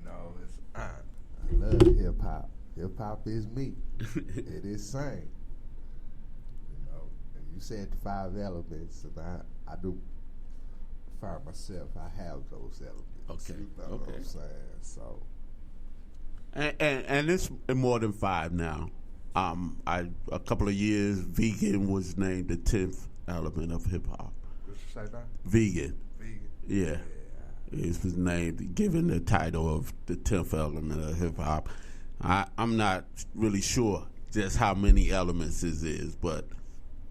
No, it's an honor. I love hip hop. Hip hop is me. It is sing. You said the 5 elements, and I do fire myself. I have those elements. Okay. You know what I'm saying? So, and it's more than 5 now. A couple of years, vegan was named the 10th element of hip hop. What you say now? Vegan. Yeah. It was named, given the title of the 10th element of hip hop. I'm not really sure just how many elements this is, but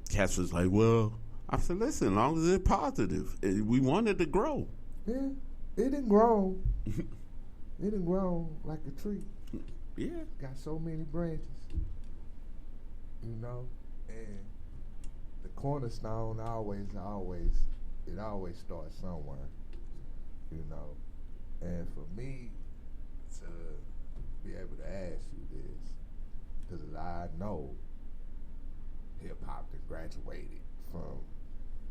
Cass was like, well, I said, listen, as long as it's positive, we wanted to grow. Yeah, it didn't grow. It didn't grow like a tree. Yeah. Got so many branches. And the cornerstone always starts somewhere. And for me to be able to ask you this, because I know hip-hop that graduated from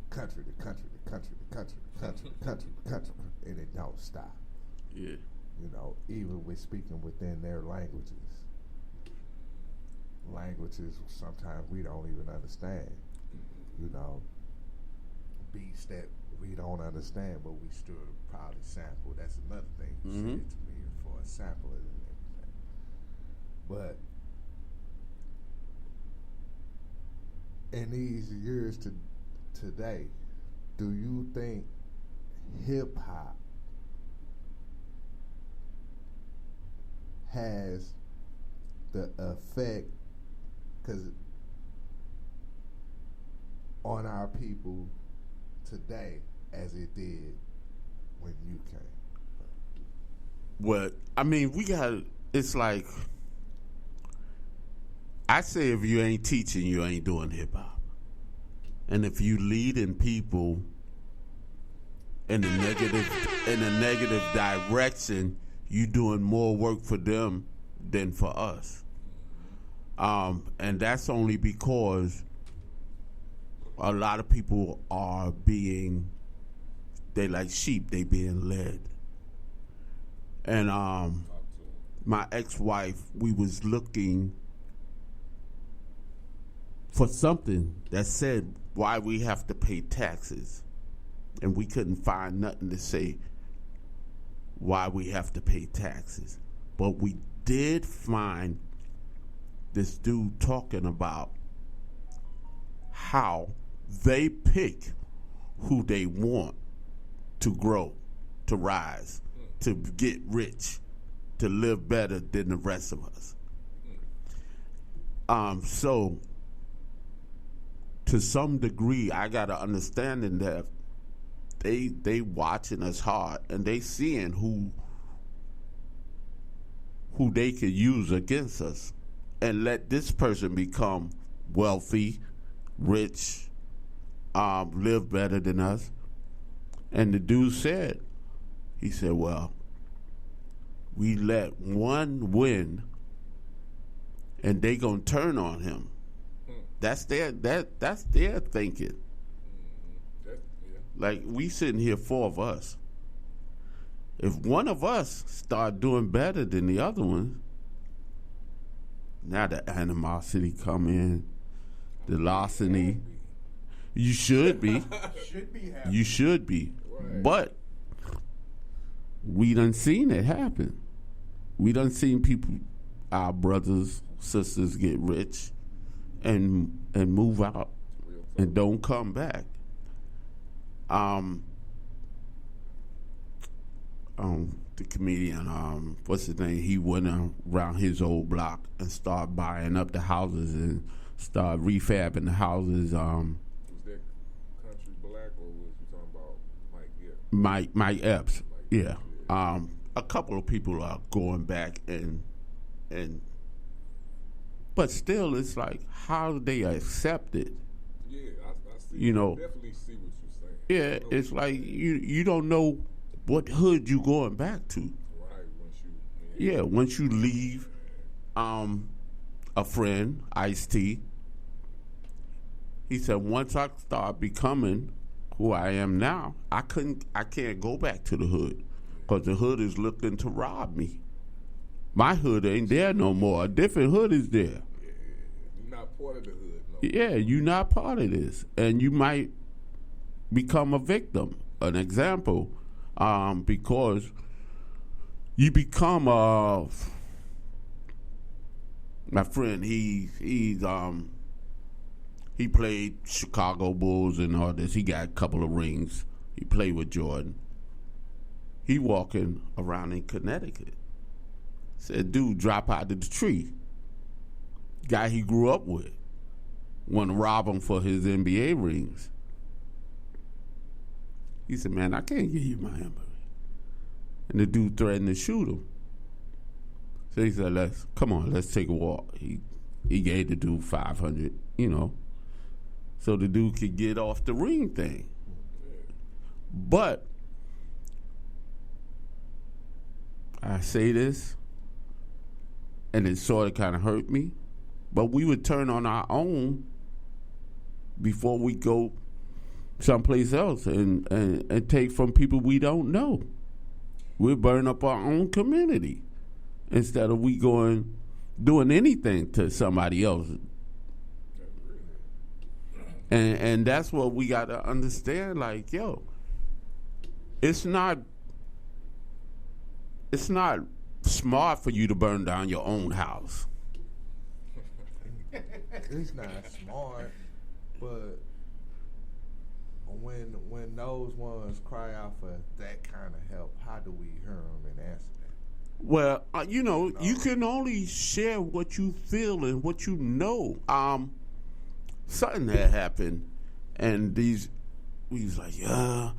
country to country to country to country to country to country to country, and it don't stop. Yeah. Even with speaking within their languages sometimes we don't even understand. Beats that we don't understand, but we still probably sample. That's another thing you said to me for a sample and everything. But in these years to today, do you think hip hop has the effect on our people today as it did when you came? Well, I mean, it's like, I say if you ain't teaching, you ain't doing hip hop. And if you leading people in a negative direction, you doing more work for them than for us. And that's only because a lot of people are they like sheep, they being led. And my ex-wife, we was looking for something that said why we have to pay taxes. And we couldn't find nothing to say why we have to pay taxes. But we did find this dude talking about how they pick who they want to grow, to rise, to get rich, to live better than the rest of us. So to some degree, I got an understanding that they watching us hard and they seeing who they could use against us, and let this person become wealthy, rich, live better than us. And the dude said, he said, well, we let one win and they gonna turn on him. That's their thinking. Like, we sitting here, 4 of us. If one of us start doing better than the other one, now the animosity come in, the larceny. You should be. You should be. Right. But we done seen it happen. We done seen people, our brothers, sisters, get rich and move out and don't come back. The comedian, what's his name? He went around his old block and started buying up the houses and started refabbing the houses. Was that Country Black, or was you talking about Mike Epps? Yeah. A couple of people are going back and but still, it's like, how do they accept it? Yeah, I see. You know, I definitely see what you're saying. Yeah, it's like you don't know what hood you going back to. Right, once you leave, a friend, Ice-T, he said, once I start becoming who I am now, I can't go back to the hood, because the hood is looking to rob me. My hood ain't there no more. A different hood is there. You're not part of the hood. No. Yeah, you're not part of this, and you might become a victim. An example, because you become my friend. He played Chicago Bulls and all this. He got a couple of rings. He played with Jordan. He walking around in Connecticut. Said, dude, drop out of the tree. Guy he grew up with. Want to rob him for his NBA rings. He said, man, I can't give you my NBA. And the dude threatened to shoot him. So he said, let's take a walk. He gave the dude $500, so the dude could get off the ring thing. But I say this, and it sort of kind of hurt me, but we would turn on our own before we go someplace else and take from people we don't know. We'll burn up our own community instead of we doing anything to somebody else. And that's what we got to understand. Like, yo, it's not smart for you to burn down your own house. It's not smart, but when those ones cry out for that kind of help, how do we hear them and answer that? Well, you can only share what you feel and what you know. Something had happened, and we was like, yeah,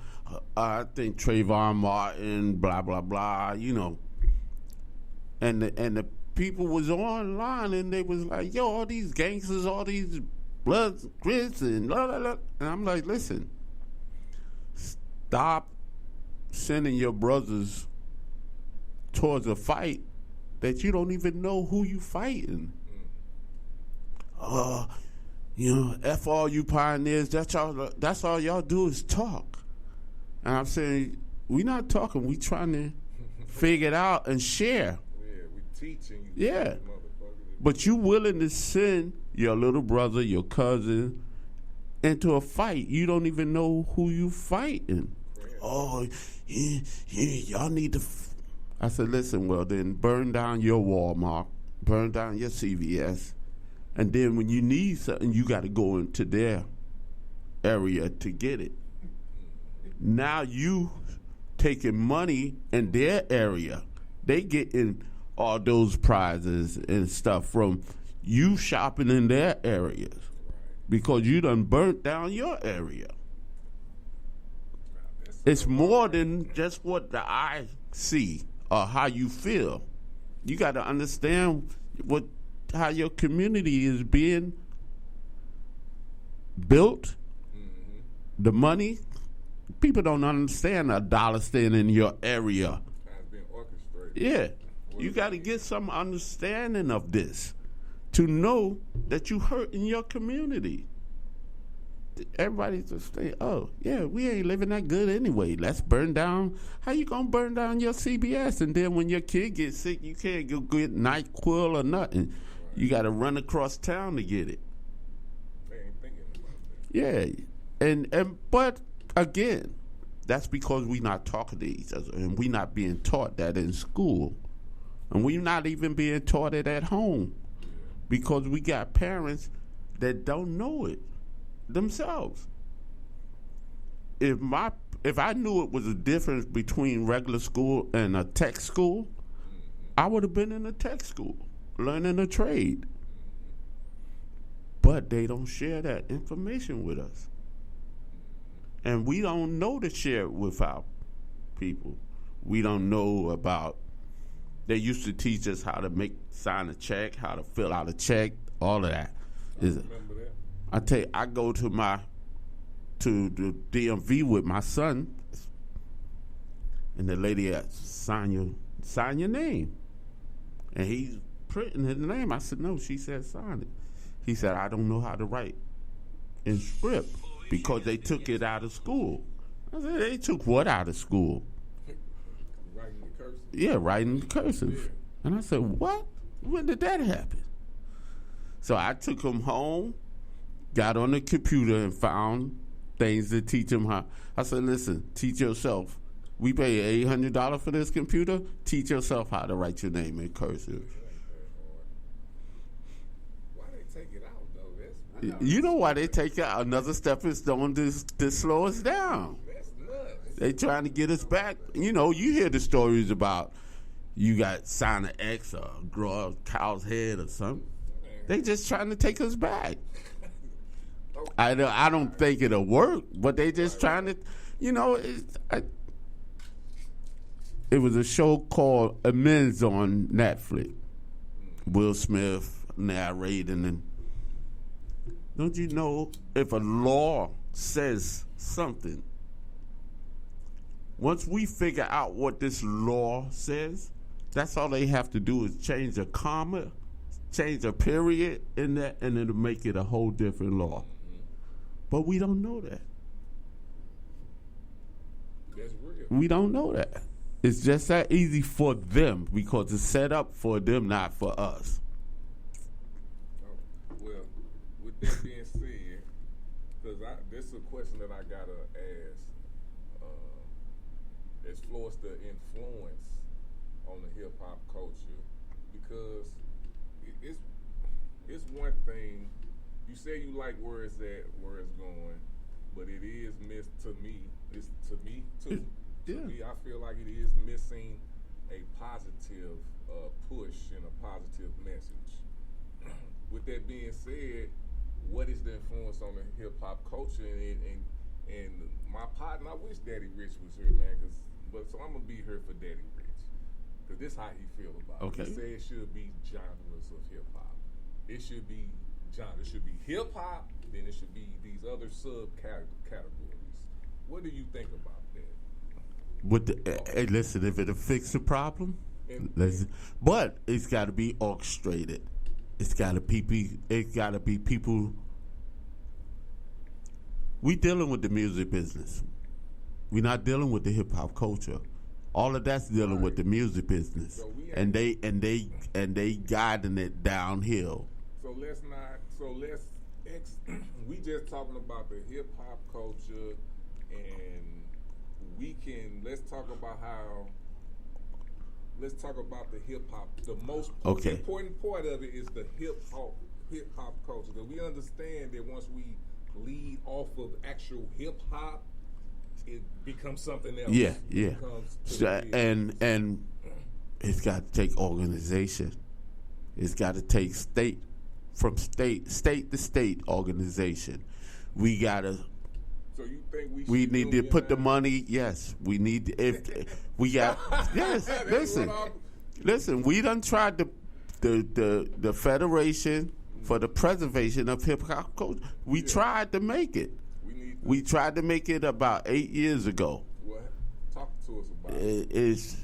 I think Trayvon Martin, blah blah blah, and the people was online and they was like, yo, all these gangsters, all these Bloods, Crips, and blah blah blah. And I'm like, listen, stop sending your brothers towards a fight that you don't even know who you fighting. F all you pioneers, that's all y'all do is talk. And I'm saying, we not talking, we trying to figure it out and share. Yeah, we teaching you. Yeah. But you willing to send your little brother, your cousin, into a fight. You don't even know who you fighting. Oh, y'all need to... I said, listen, well then, burn down your Walmart, burn down your CVS, And then when you need something, you got to go into their area to get it. Now you taking money in their area. They getting all those prizes and stuff from you shopping in their areas because you done burnt down your area. It's more than just what the eye see or how you feel. You got to understand how your community is being built. The money, people don't understand a dollar staying in your area. Has been orchestrated. Yeah, you got to get some understanding of this to know that you hurt in your community. Everybody just say, oh, yeah, we ain't living that good anyway. Let's burn down. How you going to burn down your CBS? And then when your kid gets sick, you can't go get NyQuil or nothing. You got to run across town to get it. They ain't thinking about that. Yeah. But, again, that's because we not talking to each other. And we not being taught that in school. And we not even being taught it at home. Because we got parents that don't know it themselves. If I knew it was a difference between regular school and a tech school, I would have been in a tech school learning a trade. But they don't share that information with us. And we don't know to share it with our people. We don't know about, they used to teach us how to sign a check, how to fill out a check, all of that. Remember that? I tell you, I go to the DMV with my son, and the lady sign your name, and he's printing his name. I said, no. She said, sign it. He said, I don't know how to write in script because they took it out of school. I said, they took what out of school? Writing the cursive. Yeah, writing cursive. Yeah. And I said, what? When did that happen? So I took him home, got on the computer and found things to teach him how. I said, listen, teach yourself. We pay $800 for this computer. Teach yourself how to write your name in cursive. Why they take it out, though? You know why they take it out? Another stepping stone to slow us down. That's nuts. They trying to get us back. You know, you hear the stories about you got sign an X or grow a cow's head or something. They just trying to take us back. I don't think it'll work, but they just trying to, you know. It was a show called Amends on Netflix. Will Smith narrating, and don't you know if a law says something, once we figure out what this law says, that's all they have to do is change a comma, change a period in that, and it'll make it a whole different law. But we don't know that. That's real. We don't know that. It's just that easy for them because it's set up for them, not for us. Well, with that being said, because this is a question that I gotta ask, as far as the influence on the hip hop culture, because it's one thing. You say you like where it's at, where it's going, but it is missed to me. It's to me too. To me, I feel like it is missing a positive push and a positive message. With that being said, what is the influence on the hip hop culture? And my partner, I wish Daddy Rich was here, man. So I'm gonna be here for Daddy Rich, cause this how he feel about it. Okay. He say it should be genres of hip hop. It should be genre. It should be hip hop. Then it should be these other subcategories. What do you think about that? Hey, listen, if it'll fix the problem, but it's got to be orchestrated. It's got to be people. We dealing with the music business. We're not dealing with the hip hop culture. All of that's dealing with the music business, So and they guiding it downhill. We just talking about the hip hop culture, and let's talk about the hip hop. The most important part of it is the hip hop hip hop culture? Because we understand that once we lead off of actual hip hop, it becomes something else. Yeah. And it's got to take organization. It's got to take state to state organization. We gotta. So you think we need to put the money? Yes, we need. If we got yes, listen. We done tried the Federation for the Preservation of Hip Hop Culture. We tried to make it. We tried to make it about 8 years ago. What? Talk to us about it. It's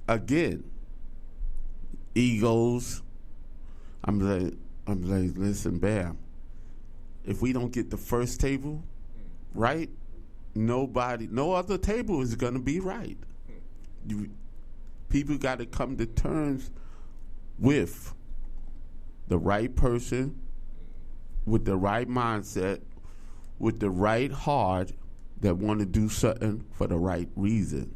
again egos. I'm like, listen, Bam. If we don't get the first table right, no other table is gonna be right. People got to come to terms with the right person, with the right mindset, with the right heart that want to do something for the right reason.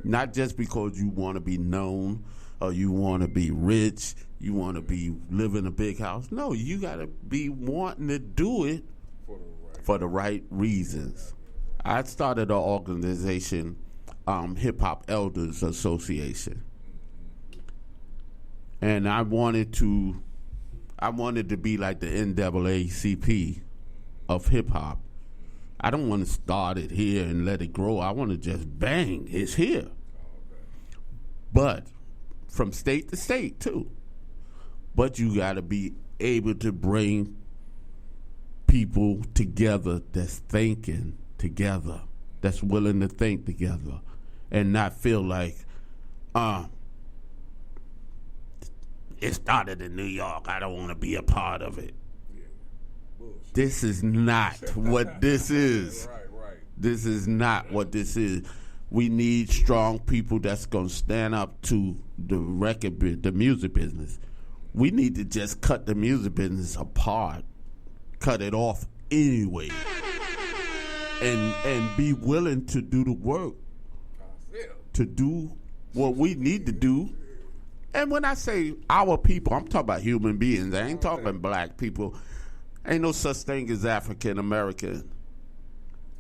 Not just because you want to be known or you want to be rich, you want to be live in a big house. No, you got to be wanting to do it for the right reasons. I started an organization, Hip Hop Elders Association, and I wanted to be like the NAACP of hip hop. I don't want to start it here and let it grow. I want to just bang, it's here. But from state to state too. But you got to be able to bring people together that's thinking together, that's willing to think together, and not feel like, it started in New York, I don't want to be a part of it. This is not what this is. This is not what this is. We need strong people that's going to stand up to the music business. We need to just cut the music business apart, cut it off anyway, and be willing to do the work, to do what we need to do. And when I say our people, I'm talking about human beings. I ain't talking black people. Ain't no such thing as African American.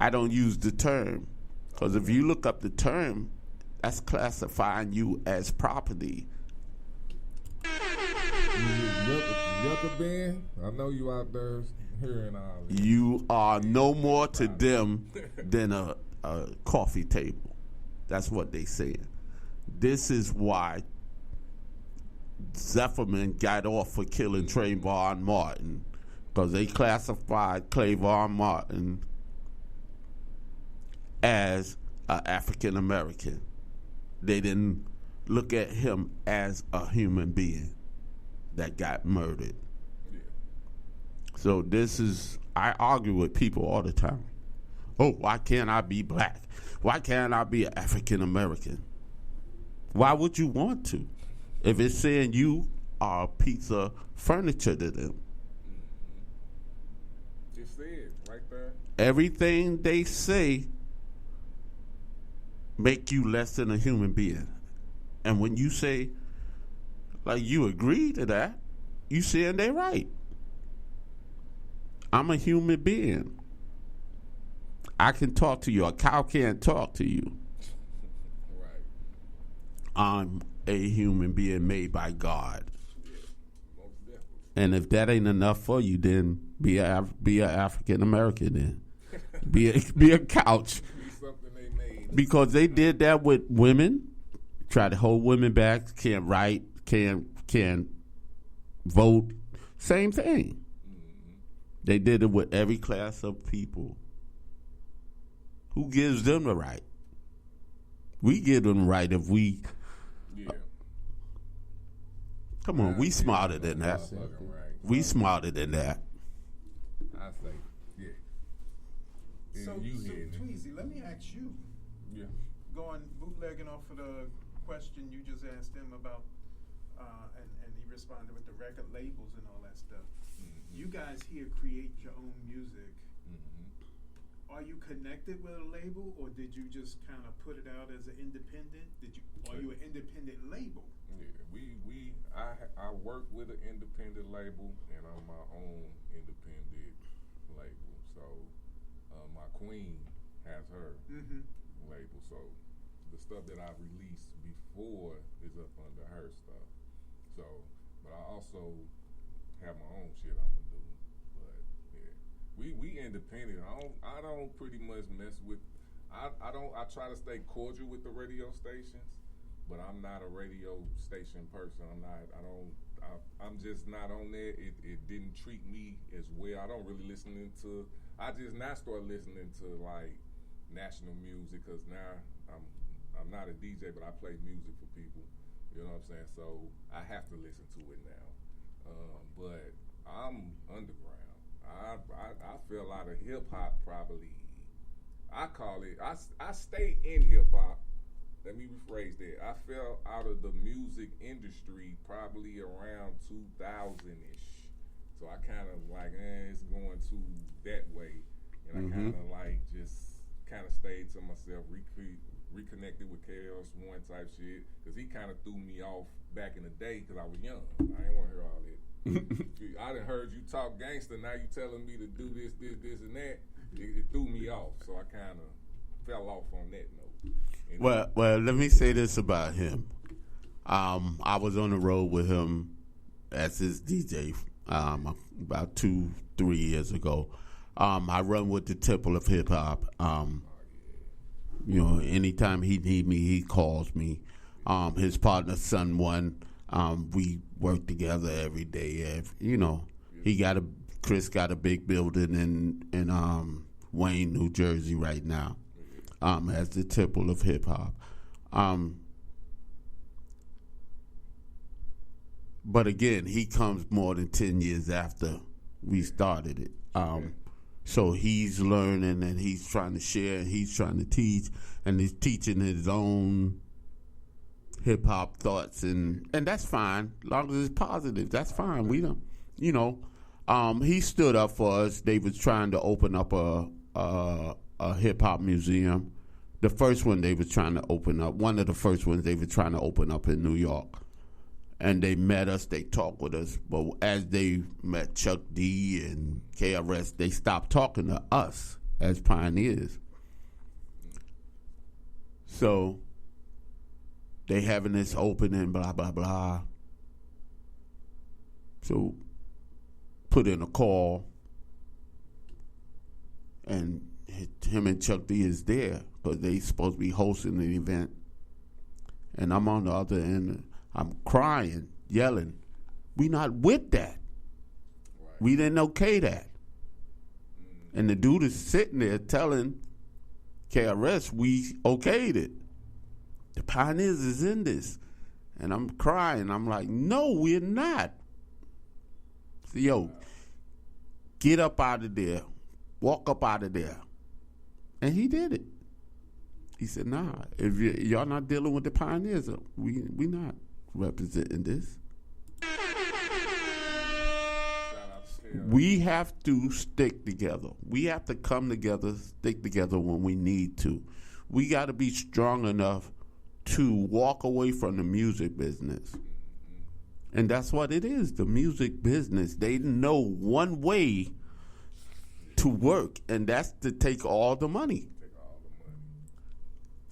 I don't use the term, because if you look up the term, that's classifying you as property. Yucca Ben, I know you out there hearing all this. You are no more to them than a coffee table. That's what they said. This is why Zephyrin got off for killing Trayvon Martin, because they classified Trayvon Martin as an African American. They didn't look at him as a human being that got murdered. So I argue with people all the time. Oh, why can't I be black? Why can't I be an African American? Why would you want to? If it's saying you are a piece of furniture to them. Just say it right there. Everything they say make you less than a human being. And when you say, like, you agree to that, you saying they right. I'm a human being. I can talk to you. A cow can't talk to you. Right. I'm a human being made by God. And if that ain't enough for you, then be a African American. Then be a couch. Because they did that with women. Try to hold women back. Can't write. Can't vote. Same thing. They did it with every class of people. Who gives them the right? We give them the right if we. Come on, we smarter than that. We smarter than that. I say, yeah. So Tweezy, let me ask you. Yeah. Going bootlegging off of the question you just asked him about, and he responded with the record labels and all that stuff. You guys here create your own music. Are you connected with a label, or did you just kind of put it out as an independent? Are you an independent label? Yeah, I work with an independent label, and I'm my own independent label. So my queen has her label. So the stuff that I released before is up under her stuff. So, but I also have my own shit I'm gonna do. But yeah, we independent. I don't pretty much mess with. I try to stay cordial with the radio stations, but I'm not a radio station person. I'm just not on there. It didn't treat me as well. I don't really I just now start listening to like national music, because now I'm not a DJ, but I play music for people. You know what I'm saying? So I have to listen to it now. But I'm underground. I feel a lot of hip hop probably. I call it. I stay in hip hop. Let me rephrase that. I fell out of the music industry probably around 2000-ish. So I kind of like, it's going to that way. And I kind of like just kind of stayed to myself, reconnected with KRS-One type shit. Because he kind of threw me off back in the day because I was young. I didn't want to hear all that. I done heard you talk gangster, now you telling me to do this, and that. It threw me off. So I kind of fell off on that note. Well, let me say this about him. I was on the road with him as his DJ about 2-3 years ago. I run with the Temple of Hip Hop. Anytime he need me, he calls me. His partner, Sun One, we work together every day. Chris got a big building in Wayne, New Jersey right now. As the Temple of Hip Hop. But again, he comes more than 10 years after we started it. So he's learning and he's trying to share and he's trying to teach, and he's teaching his own hip hop thoughts, and that's fine. As long as it's positive, that's fine. We don't, he stood up for us. They was trying to open up a hip hop museum. The first one they were trying to open up, one of the first ones they were trying to open up in New York. And they met us, they talked with us. But as they met Chuck D and KRS, they stopped talking to us as pioneers. So they having this opening, blah, blah, blah. So put in a call, and him and Chuck D is there because they supposed to be hosting the event. And I'm on the other end. I'm crying, yelling. We not with that. Right. We didn't okay that. And the dude is sitting there telling KRS we okayed it. The Pioneers is in this. And I'm crying. I'm like, no, we're not. So, yo, get up out of there. Walk up out of there. And he did it. He said, nah, if y'all not dealing with the Pioneers, we not representing this. We have to stick together. We have to come together, stick together when we need to. We got to be strong enough to walk away from the music business. And that's what it is, the music business. They know one way to work, and that's to take all the money.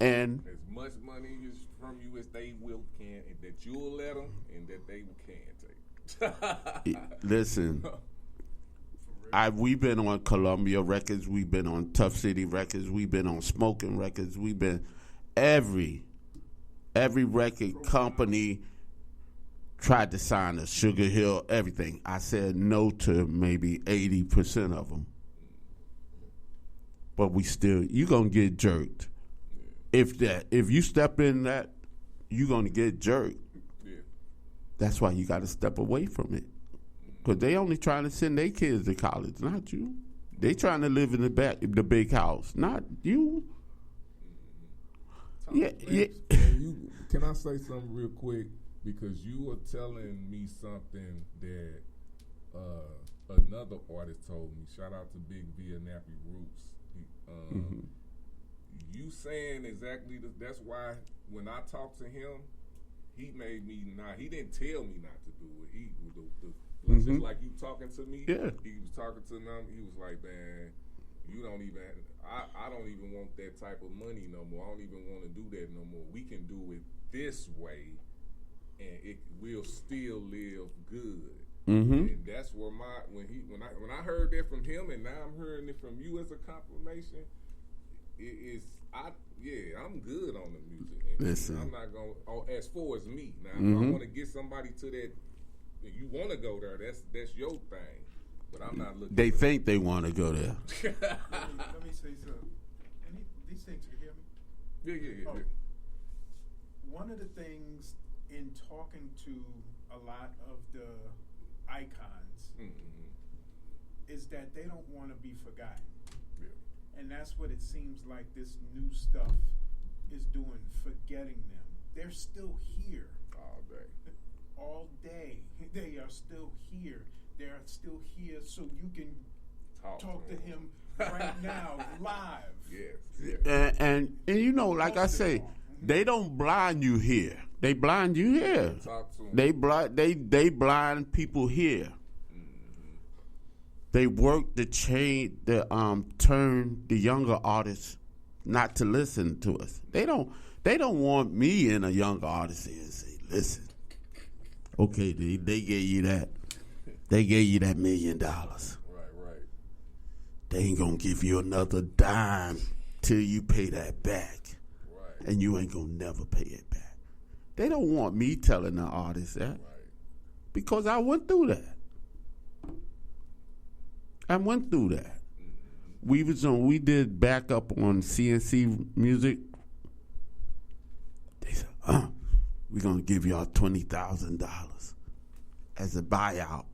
And as much money from you as they can, and that you'll let them, and that they can take. Listen, we've been on Columbia Records, we've been on Tough City Records, we've been on Smoking Records, we've been every record company tried to sign us, Sugar Hill, everything. I said no to maybe 80% of them. But you're gonna get jerked. If you step in that, you're gonna get jerked. Yeah. That's why you got to step away from it, because they only trying to send their kids to college, not you. They trying to live in the big house, not you. Yeah. Can I say something real quick? Because you were telling me something that another artist told me. Shout out to Big V and Nappy Roots. You saying exactly that's why when I talked to him, he made me not. He didn't tell me not to do it. Just like you talking to me. Yeah. He was talking to them. He was like, man, you don't even. I don't even want that type of money no more. I don't even want to do that no more. We can do it this way, and it will still live good. And that's where when I heard that from him, and now I'm hearing it from you as a confirmation. I'm good on the music. Listen, I'm not gonna. As far as me, now if I want to get somebody to that, if you want to go there, that's your thing. But I'm not looking. They think they want to go there. Let me say something. These things, you hear me? Yeah. One of the things in talking to a lot of the icons is that they don't want to be forgotten. And that's what it seems like this new stuff is doing, forgetting them. They're still here. All day. They are still here. They are still here so you can talk to him right now, live. Yes. And you know, like I say, they don't blind you here. They blind you here. Talk to them. They blind people here. They work to change turn the younger artists not to listen to us. They don't want me and a younger artist here and say, listen, okay, they gave you that. They gave you that $1 million. Right. They ain't gonna give you another dime till you pay that back. Right. And you ain't gonna never pay it back. They don't want me telling the artist that. Right. Because I went through that. We did backup on CNC Music. They said, we're gonna give y'all $20,000 as a buyout.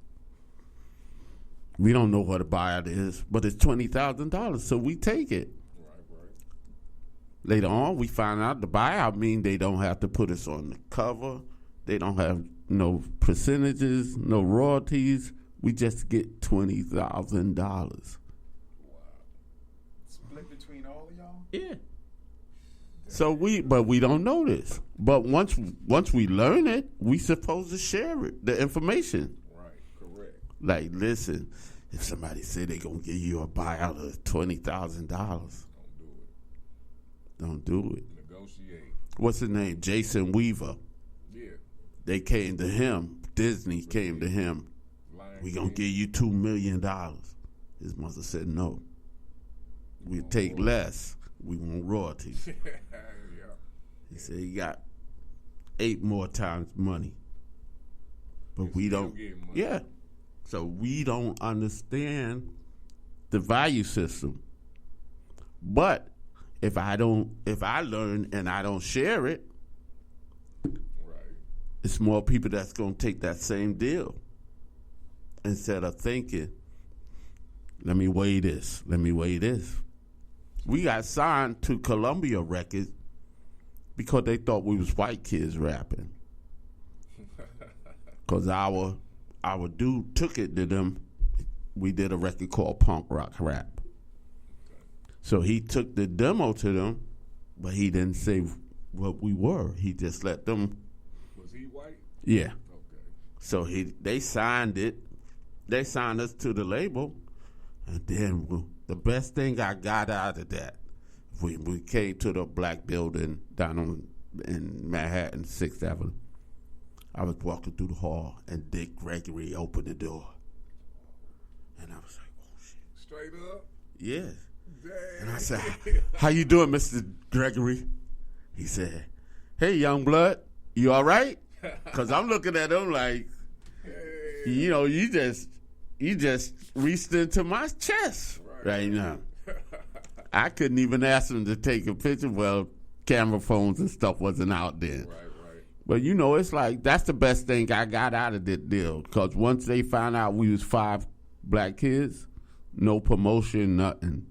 We don't know what a buyout is, but it's $20,000, so we take it. Right. Later on, we find out the buyout means they don't have to put us on the cover. They don't have no percentages, no royalties. We just get $20,000. Wow. Split between all of y'all? Yeah. So but we don't know this. But once we learn it, we supposed to share it, the information. Right, correct. Like, listen, if somebody say they gonna give you a buyout of $20,000, don't do it. Negotiate. What's his name? Jason Weaver. Yeah. They came to him. Disney came to him. We gonna give you $2 million. His mother said no. We take less. We want royalties. Yeah. He said he got 8 more times money. But we don't. Yeah. So we don't understand the value system. But if I learn and I don't share it, it's more people that's gonna take that same deal. Instead of thinking, let me weigh this. We got signed to Columbia Records because they thought we was white kids rapping. Because our dude took it to them. We did a record called Punk Rock Rap. So he took the demo to them, but he didn't say what we were. He just let them. Was he white? Yeah. Okay. So they signed it. They signed us to the label, and then the best thing I got out of that, we came to the black building down in Manhattan, 6th Avenue. I was walking through the hall, and Dick Gregory opened the door. And I was like, oh, shit. Straight up? Yeah. Dang. And I said, how you doing, Mr. Gregory? He said, hey, young blood, you all right? Because I'm looking at him like, you know, you just reached into my chest right now. I couldn't even ask him to take a picture. Well, camera phones and stuff wasn't out then. Right. But, you know, it's like that's the best thing I got out of this deal. Because once they found out we was 5 black kids, no promotion, nothing.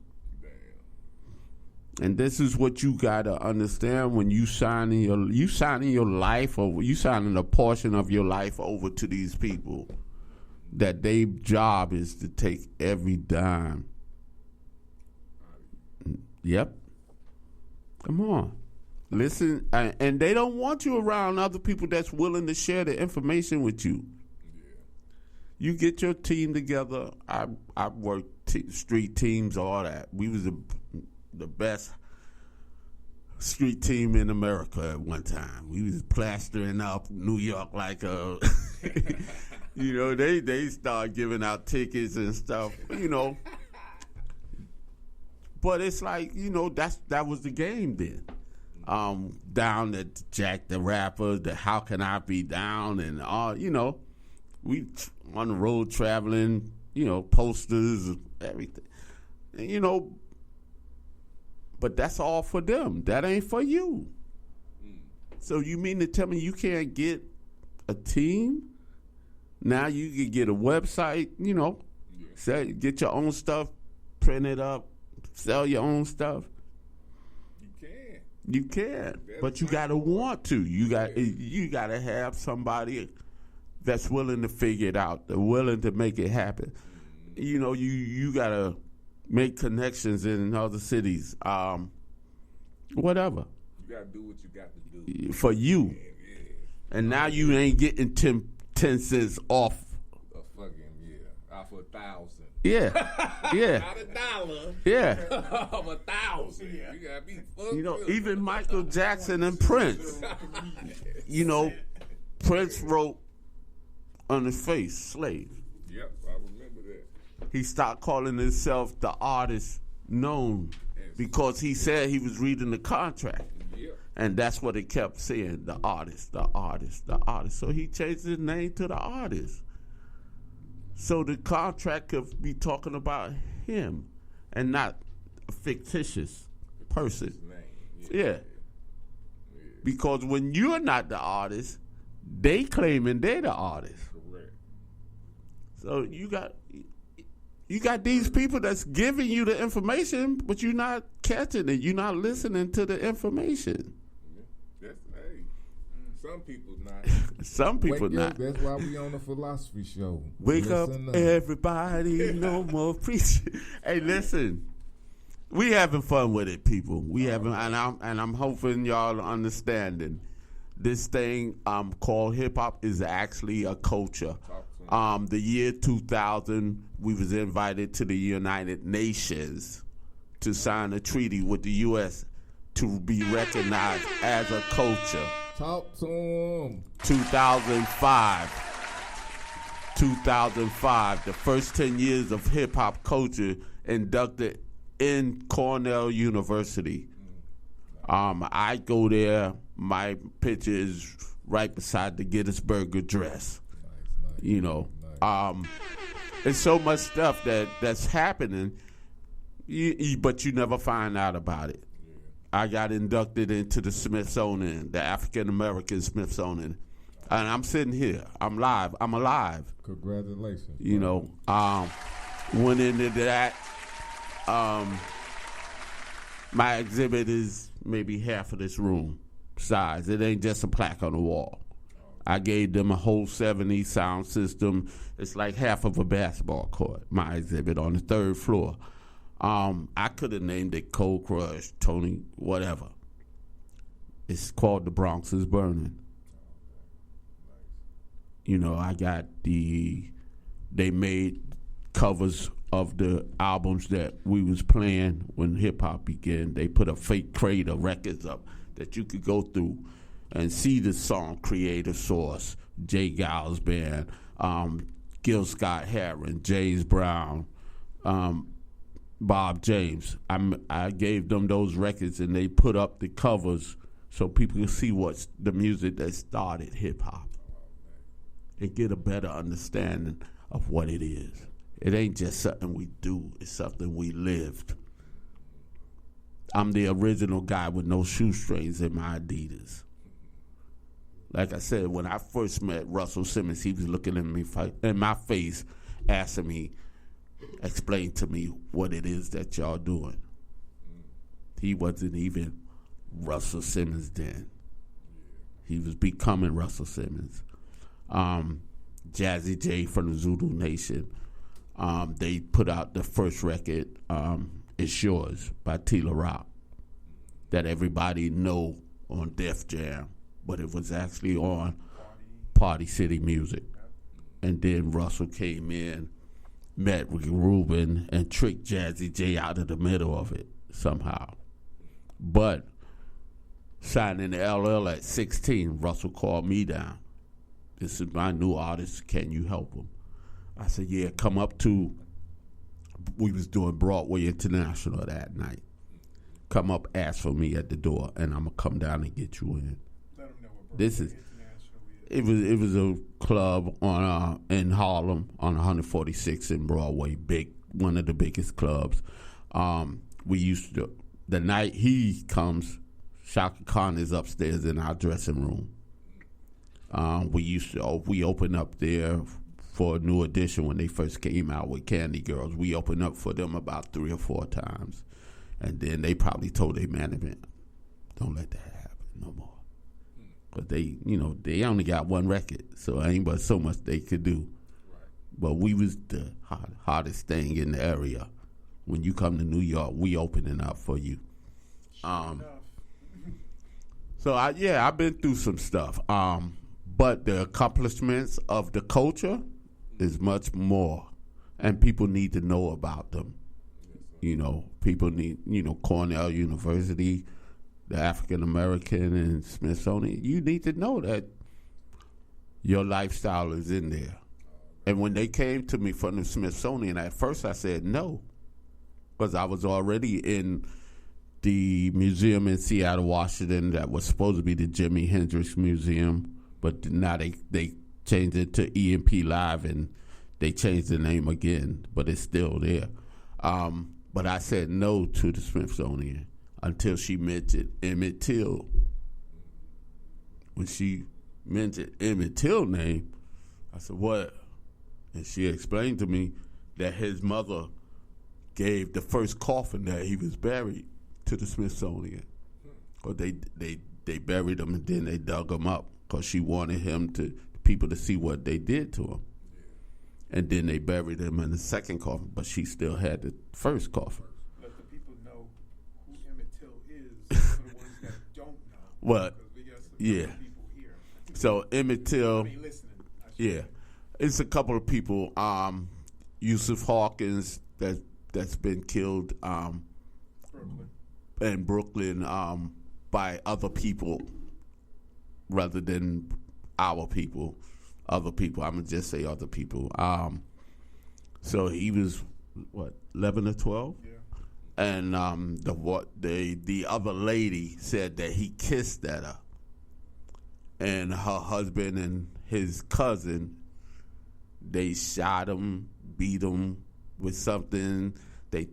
And this is what you gotta understand when you signing your life, or you signing a portion of your life over to these people. That their job is to take every dime. Yep. Come on. Listen, and they don't want you around other people that's willing to share the information with you. You get your team together. I worked street teams, all that. We was the best street team in America at one time. We was plastering up New York like a, you know, they start giving out tickets and stuff, you know. But it's like, you know, that was the game then. Down at Jack the Rapper, the How Can I Be Down, and all, you know, we on the road traveling, you know, posters, everything, and, you know. But that's all for them. That ain't for you. So you mean to tell me you can't get a team? Now you can get a website, you know, say, get your own stuff, print it up, sell your own stuff. You can, but you gotta want to. You gotta have somebody that's willing to figure it out, that's willing to make it happen. You know, you gotta make connections in other cities, whatever. You gotta do what you got to do for you. And now you ain't getting 10 cents off. A fucking off 1,000. Yeah, yeah. Not $1. Yeah. Of 1,000. You gotta be fucked. You know, even Michael Jackson and Prince. You know, Prince wrote on his face, "Slave." Yep, I remember that. He stopped calling himself the artist known because he said he was reading the contract. Yep. And that's what it kept saying, the artist, the artist, the artist. So he changed his name to the artist. So the contract could be talking about him and not a fictitious person. Yeah. Because when you're not the artist, they claiming they're the artist. Correct. So you got these people that's giving you the information, but you're not catching it. You're not listening to the information. Some people not. Some people Wake not. Up, that's why we on the philosophy show. Wake up, everybody, no more preaching. Hey, listen, we having fun with it, people. We having, and I'm hoping y'all understanding. This thing called hip hop is actually a culture. The year 2000, we was invited to the United Nations to sign a treaty with the U.S. to be recognized as a culture. Talk to him. 2005, the first 10 years of hip-hop culture inducted in Cornell University. I go there, my picture is right beside the Gettysburg Address. You know, there's so much stuff that's happening, but you never find out about it. I got inducted into the Smithsonian, the African American Smithsonian, and I'm sitting here. I'm alive. Congratulations. You know, went into that. My exhibit is maybe half of this room size. It ain't just a plaque on the wall. I gave them a whole 70 sound system. It's like half of a basketball court, my exhibit on the 3rd floor. I could have named it Cold Crush, Tony, whatever. It's called The Bronx is Burning. You know, they made covers of the albums that we was playing when hip-hop began. They put a fake crate of records up that you could go through and see the song Creative Source, Jay Giles Band, Gil Scott-Heron, James Brown, Bob James. I gave them those records and they put up the covers so people can see what's the music that started hip-hop and get a better understanding of what it is. It ain't just something we do, it's something we lived. I'm the original guy with no shoestrings in my Adidas. Like I said, when I first met Russell Simmons, he was looking at me in my face, asking me, explain to me what it is that y'all doing. He wasn't even Russell Simmons then. He was becoming Russell Simmons. Jazzy J from the Zulu Nation, they put out the first record, It's Yours by Tila Rock that everybody know on Def Jam, but it was actually on Party City Music. And then Russell came in, met with Ruben, and tricked Jazzy J out of the middle of it somehow. But signing the LL at 16, Russell called me down. This is my new artist. Can you help him? I said, yeah, come up to, we was doing Broadway International that night. Come up, ask for me at the door, and I'm going to come down and get you in. Let them know what This is, it was a club on in Harlem on 146 in Broadway, one of the biggest clubs. We used to, the night he comes, Shaka Khan is upstairs in our dressing room. We opened up there for a New Edition when they first came out with Candy Girls. We opened up for them about 3 or 4 times. And then they probably told their management, don't let that happen no more. But they only got one record, so ain't but so much they could do. But we was the hottest thing in the area. When you come to New York, we opening up for you. So I've been through some stuff. But the accomplishments of the culture is much more, and people need to know about them. People need, Cornell University, the African American and Smithsonian. You need to know that your lifestyle is in there. And when they came to me from the Smithsonian, at first I said no, because I was already in the museum in Seattle, Washington, that was supposed to be the Jimi Hendrix Museum, but now they changed it to EMP Live, and they changed the name again, but it's still there. But I said no to the Smithsonian until she mentioned Emmett Till. When she mentioned Emmett Till's name, I said, what? And she explained to me that his mother gave the first coffin that he was buried to the Smithsonian. Or they buried him and then they dug him up because she wanted people to see what they did to him. And then they buried him in the second coffin, but she still had the first coffin. Let the people know who Emmett Till is for the ones that don't know. Well, we got some yeah. people here. So Emmett Till, listening. It's a couple of people. Yusuf Hawkins that's been killed in Brooklyn by other people rather than our people. Other people, I'm gonna just say other people. So he was 11 or 12, yeah. And the other lady said that he kissed at her, and her husband and his cousin, they shot him, beat him with something. They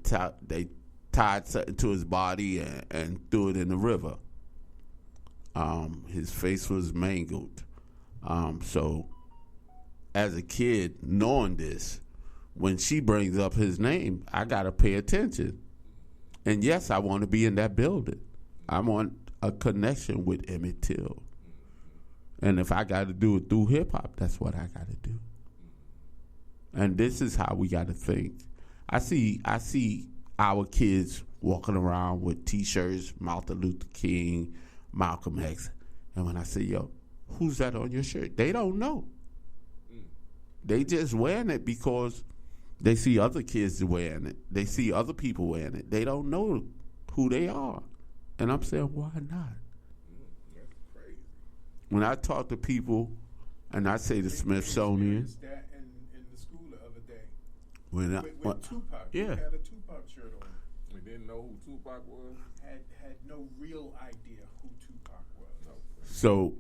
tied something to his body and threw it in the river. His face was mangled. So as a kid, knowing this, when she brings up his name, I got to pay attention. And yes, I want to be in that building. I want a connection with Emmett Till. And if I got to do it through hip-hop, that's what I got to do. And this is how we got to think. I see our kids walking around with T-shirts, Martin Luther King, Malcolm X. And when I say, yo, who's that on your shirt? They don't know. They just wearing it because they see other kids wearing it. They see other people wearing it. They don't know who they are. And I'm saying, why not? That's crazy. When I talk to people, and I say the Smithsonian. That in the school the other day. With Tupac. Yeah. He had a Tupac shirt on. We didn't know who Tupac was? Had no real idea who Tupac was. No. So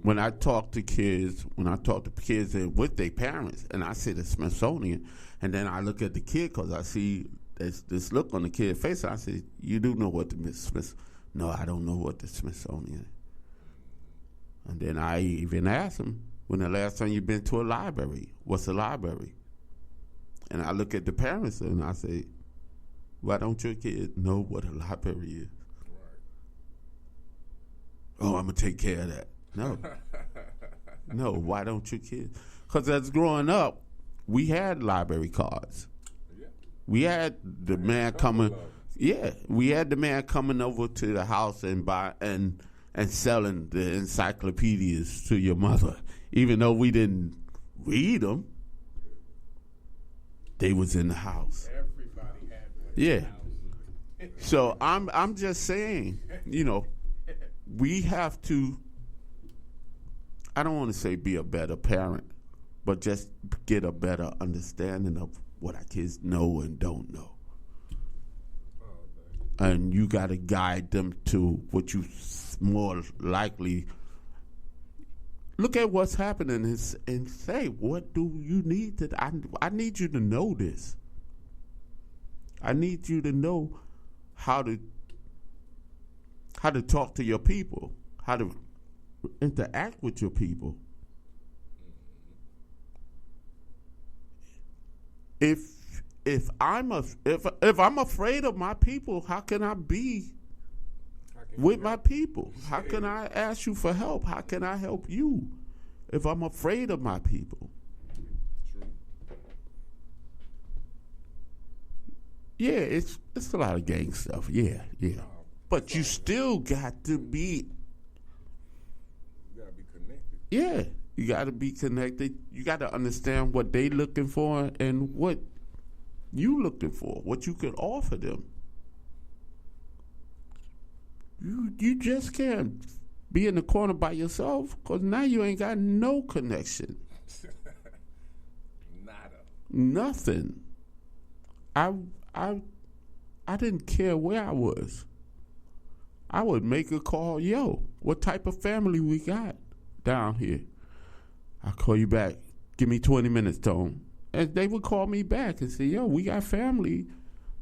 when I talk to kids with their parents, and I see the Smithsonian, and then I look at the kid because I see this look on the kid's face, and I say, you do know what the Smith? No, I don't know what the Smithsonian is. And then I even ask them, when the last time you been to a library? What's a library? And I look at the parents and I say, why don't your kid know what a library is? Right. Oh, I'm going to take care of that. No. No, why don't your kids? Because as growing up, we had library cards. Yeah. We had the man coming. Yeah, we had the man coming over to the house and selling the encyclopedias to your mother, even though we didn't read them. They was in the house. Everybody had one. Yeah. So I'm just saying, we have to. I don't want to say be a better parent, but just get a better understanding of what our kids know and don't know. And you got to guide them to what you more likely look at what's happening and say, what do you need to? I need you to know this. I need you to know how to talk to your people, how to interact with your people. If I'm afraid of my people, how can I be with my people? How can I ask you for help? How can I help you if I'm afraid of my people? Yeah, it's a lot of gang stuff. Yeah. But you still got to be. You gotta be connected. Yeah, you got to be connected. You got to understand what they looking for and what you looking for, what you can offer them. You just can't be in the corner by yourself, because now you ain't got no connection. Nada. Nothing. I didn't care where I was. I would make a call, yo, what type of family we got down here? I'll call you back. Give me 20 minutes, Tone. And they would call me back and say, yo, we got family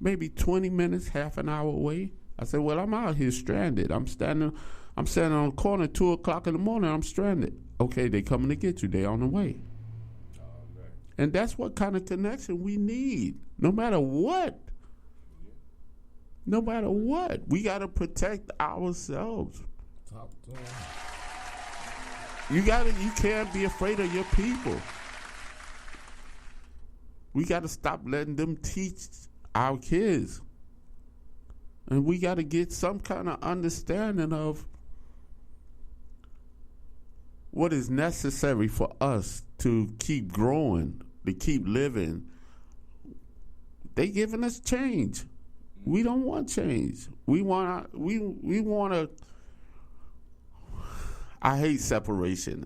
maybe 20 minutes, half an hour away. I said, well, I'm out here stranded. I'm standing on the corner at 2 o'clock in the morning. I'm stranded. Okay, they coming to get you. They on the way. And that's what kind of connection we need, no matter what. No matter what. We got to protect ourselves. Top down. You can't be afraid of your people. We got to stop letting them teach our kids. And we got to get some kind of understanding of what is necessary for us to keep growing, to keep living. They giving us change. We don't want change. We want to. I hate separation.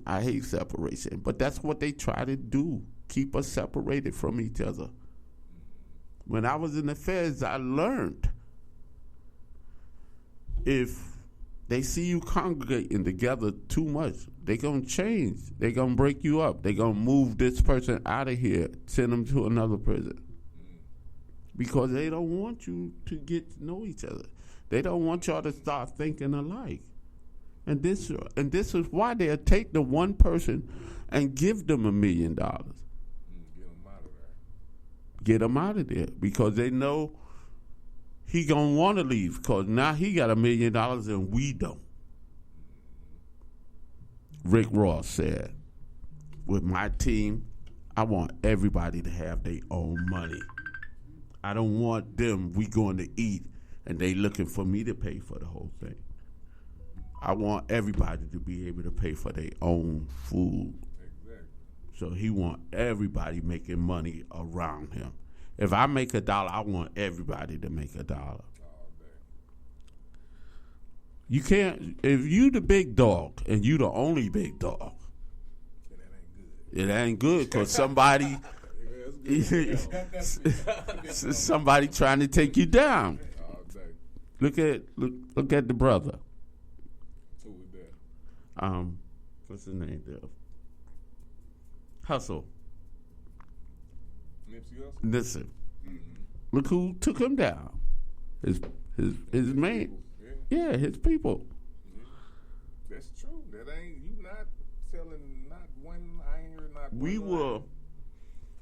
But that's what they try to do. Keep us separated from each other. When I was in the feds, I learned if they see you congregating together too much, they're going to change. They're going to break you up. They're going to move this person out of here, send them to another prison. Because they don't want you to get to know each other. They don't want y'all to start thinking alike. And this is why they'll take the one person and give them $1 million. Get them out of there. Because they know he gonna want to leave, because now he got $1 million and we don't. Rick Ross said, with my team, I want everybody to have their own money. I don't want them, we going to eat, and they looking for me to pay for the whole thing. I want everybody to be able to pay for their own food. Exactly. So he want everybody making money around him. If I make $1, I want everybody to make $1. You can't, if you the big dog and you the only big dog, it ain't good because somebody somebody trying to take you down. Look at the brother. What's his name there? Hustle. Listen. Look who took him down. His man. Yeah, his people. That's true. That ain't, you not telling not one iron, not we one were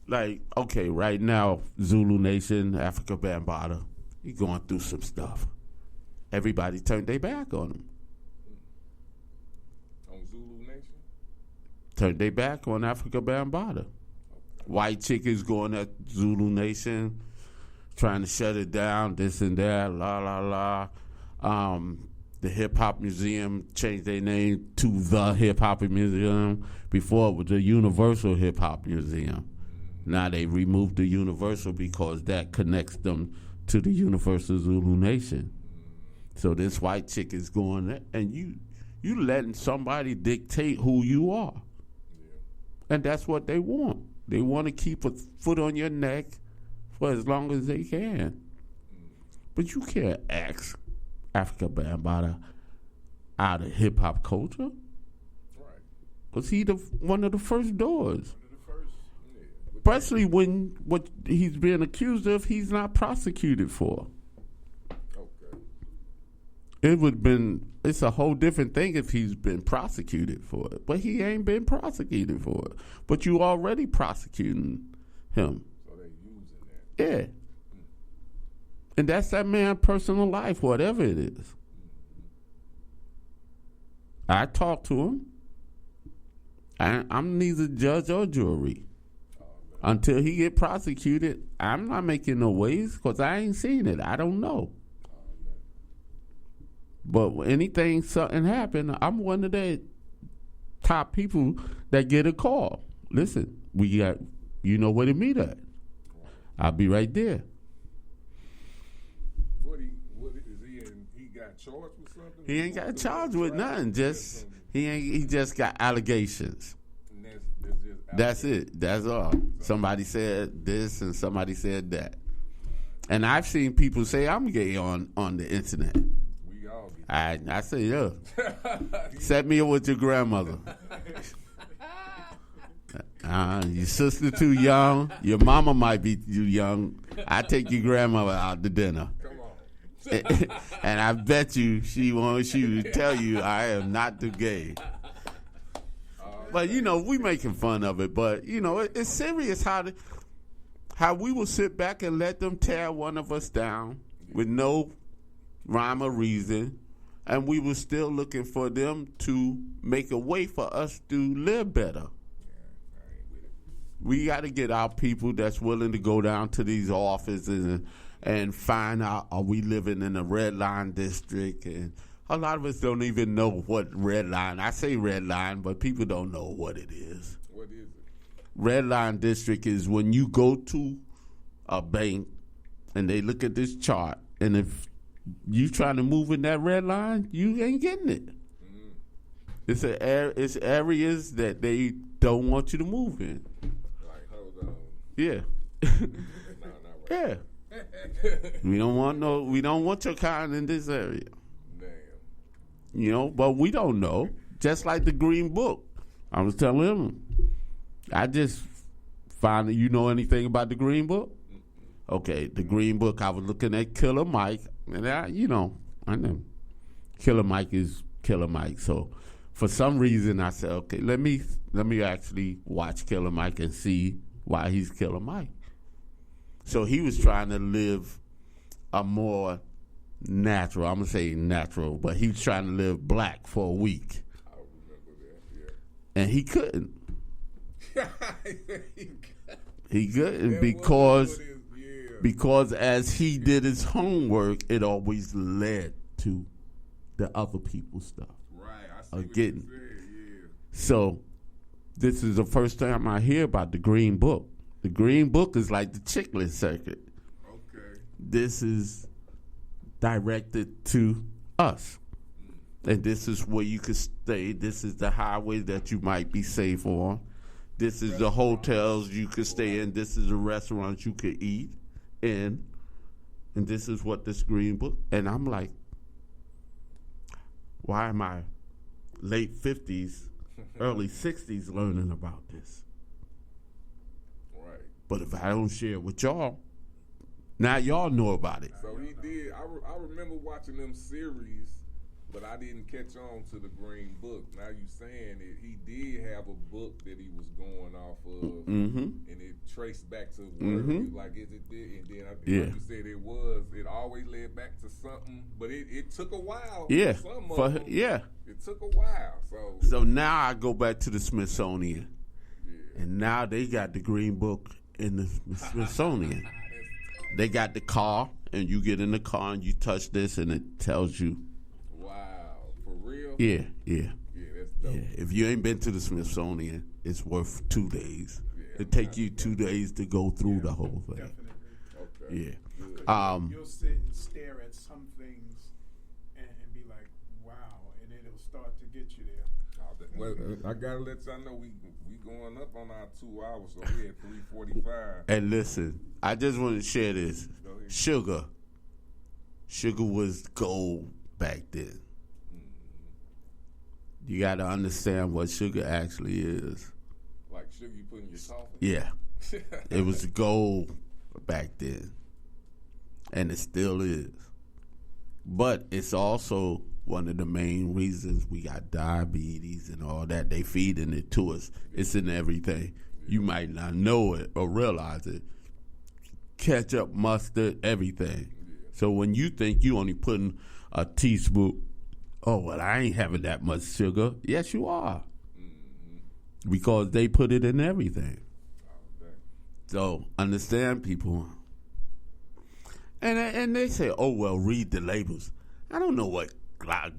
like, okay, right now, Zulu Nation, Africa Bambaataa, he going through some stuff. Everybody turned their back on him. On Zulu Nation? Turned their back on Africa Bambaataa. White chickens going at Zulu Nation, trying to shut it down, this and that, la, la, la. The Hip Hop Museum changed their name to the Hip Hop Museum. Before it was the Universal Hip Hop Museum. Now they removed the Universal because that connects them to the Universal Zulu Nation. So this white chick is going there, and you letting somebody dictate who you are. And that's what they want. They want to keep a foot on your neck for as long as they can. But you can't ask Africa Bambaataa out of hip-hop culture. Because he's one of the first doors. Especially when what he's being accused of, he's not prosecuted for. It's a whole different thing if he's been prosecuted for it. But he ain't been prosecuted for it. But you already prosecuting him. So they using that. Yeah. And that's that man's personal life, whatever it is. I talked to him. I'm neither judge or jury. Until he get prosecuted, I'm not making no waves because I ain't seen it. I don't know. But something happen, I'm one of the top people that get a call. Listen, we got, you know where to meet at. I'll be right there. What is he in? He got charged with something? He ain't got charged with nothing. He just got allegations. That's it. That's all. Somebody said this and somebody said that. And I've seen people say I'm gay on the internet. We all get I say, yeah. Set me up with your grandmother. Your sister too young. Your mama might be too young. I take your grandmother out to dinner. Come on. And I bet you she wants you to tell you I am not the gay. But, we making fun of it. But, it's serious how we will sit back and let them tear one of us down with no rhyme or reason. And we were still looking for them to make a way for us to live better. We got to get our people that's willing to go down to these offices and find out, are we living in a red line district? And a lot of us don't even know what red line. I say red line, but people don't know what it is. What is it? Red line district is when you go to a bank and they look at this chart, and if you trying to move in that red line, you ain't getting it. It's areas that they don't want you to move in. Like, hold on. Yeah. Yeah. We don't want your kind in this area. But we don't know. Just like the Green Book. I was telling him, I just found that you know anything about the Green Book? Okay, the Green Book, I was looking at Killer Mike, and I know Killer Mike is Killer Mike. So for some reason I said, okay, let me actually watch Killer Mike and see why he's Killer Mike. So he was trying to live a more natural, I'm going to say natural, but he was trying to live black for a week. I remember that, yeah. And he couldn't. He couldn't because as he did his homework, it always led to the other people's stuff. Right, I see Again. what you said, yeah. So this is the first time I hear about the Green Book. The Green Book is like the Chitlin Circuit. Okay. This is directed to us. And this is where you can stay. This is the highway that you might be safe on. This is the hotels you could stay in. This is the restaurants you could eat in. And this is what this Green Book. And I'm like, why am I late 50s, early 60s learning about this? Right. But if I don't share it with y'all, now y'all know about it. So he did. I remember watching them series, but I didn't catch on to the Green Book. Now you saying it, he did have a book that he was going off of, and it traced back to where like it did, and then like you said it always led back to something, but it took a while. Yeah, for them. It took a while. So now I go back to the Smithsonian, and now they got the Green Book in the Smithsonian. They got the car, and you get in the car and you touch this, and it tells you. Wow, for real? Yeah. Yeah, that's dope. Yeah. If you ain't been to the Smithsonian, it's worth 2 days. It take you 2 days to go through the whole thing. Okay. Yeah. You'll sit and stare at some things and be like, wow, and it'll start to get you there. Well, I gotta let y'all know we going up on our 2 hours, so we at 3:45. And listen, I just want to share this. Sugar was gold back then. You got to understand what sugar actually is. Like sugar you put in your coffee? Yeah. It was gold back then. And it still is. But it's also one of the main reasons we got diabetes and all that. They feeding it to us. It's in everything. You might not know it or realize it. Ketchup, mustard, everything. So when you think you only putting a teaspoon, oh, well, I ain't having that much sugar. Yes, you are. Because they put it in everything. So understand, people. And they say, oh, well, read the labels. I don't know what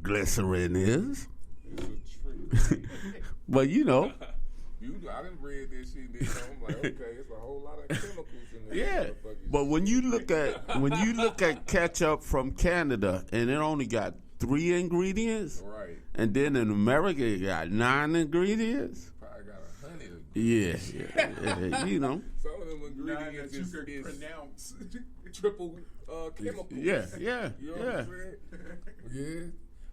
glycerin is. But, you know. I done read this shit, I'm like, okay, it's a whole lot of chemicals in there. Yeah. But when you look at ketchup from Canada and it only got 3 ingredients, right? And then in America it got 9 ingredients. Probably got 100. Yeah. You know. Some of them ingredients is pronounce triple chemicals. Yeah. You know what I'm saying? Yeah.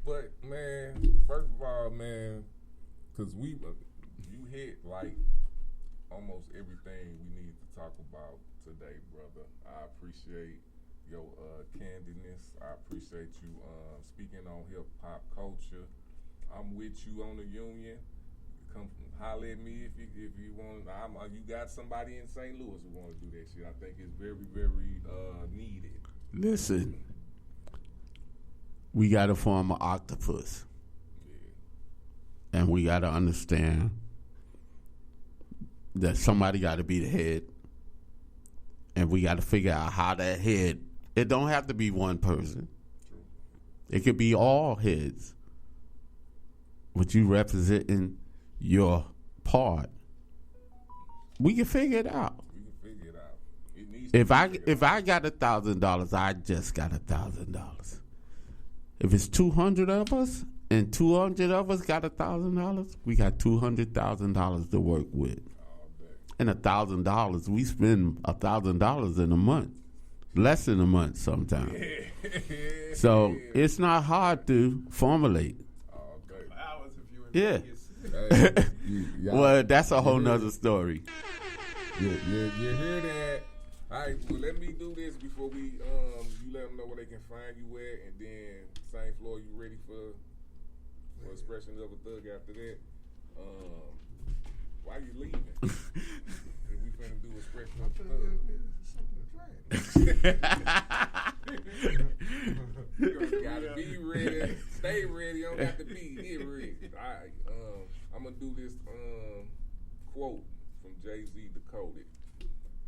But man, first of all, man, because you hit like almost everything we need to talk about today, brother. I appreciate your candidness. I appreciate you speaking on hip hop culture. I'm with you on the union. Come holler at me if you want. You got somebody in St. Louis who want to do that shit. I think it's very, very needed. Listen, we got to form an octopus, and we got to understand that somebody got to be the head, and we got to figure out how that head. It don't have to be one person. True. It could be all heads. But you representing your part. We can figure it out. If I got $1,000, I just got $1,000. If it's 200 of us and 200 of us got $1,000, we got $200,000 to work with. And $1,000, we spend $1,000 in a month, less than a month sometimes. So it's not hard to formulate. Yeah. Well, that's a whole nother story. You hear that? All right, well, let me do this before we you let them know where they can find you at, and then same floor, you ready for Expressions of a Thug after that? Why you leaving? If we finna do Expressions of a Thug. You gotta be ready. Stay ready. You don't have to be here ready. All right, I'm gonna do this quote from Jay-Z Decoded.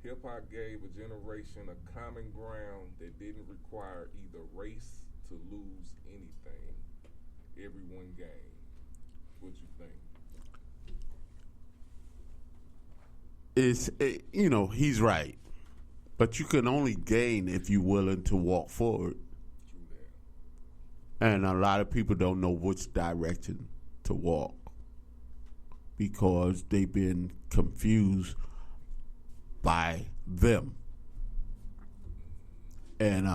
Hip-hop gave a generation a common ground that didn't require either race to lose anything. Everyone gained. What you think? He's right. But you can only gain if you're willing to walk forward. True that. And a lot of people don't know which direction to walk because they've been confused by them. And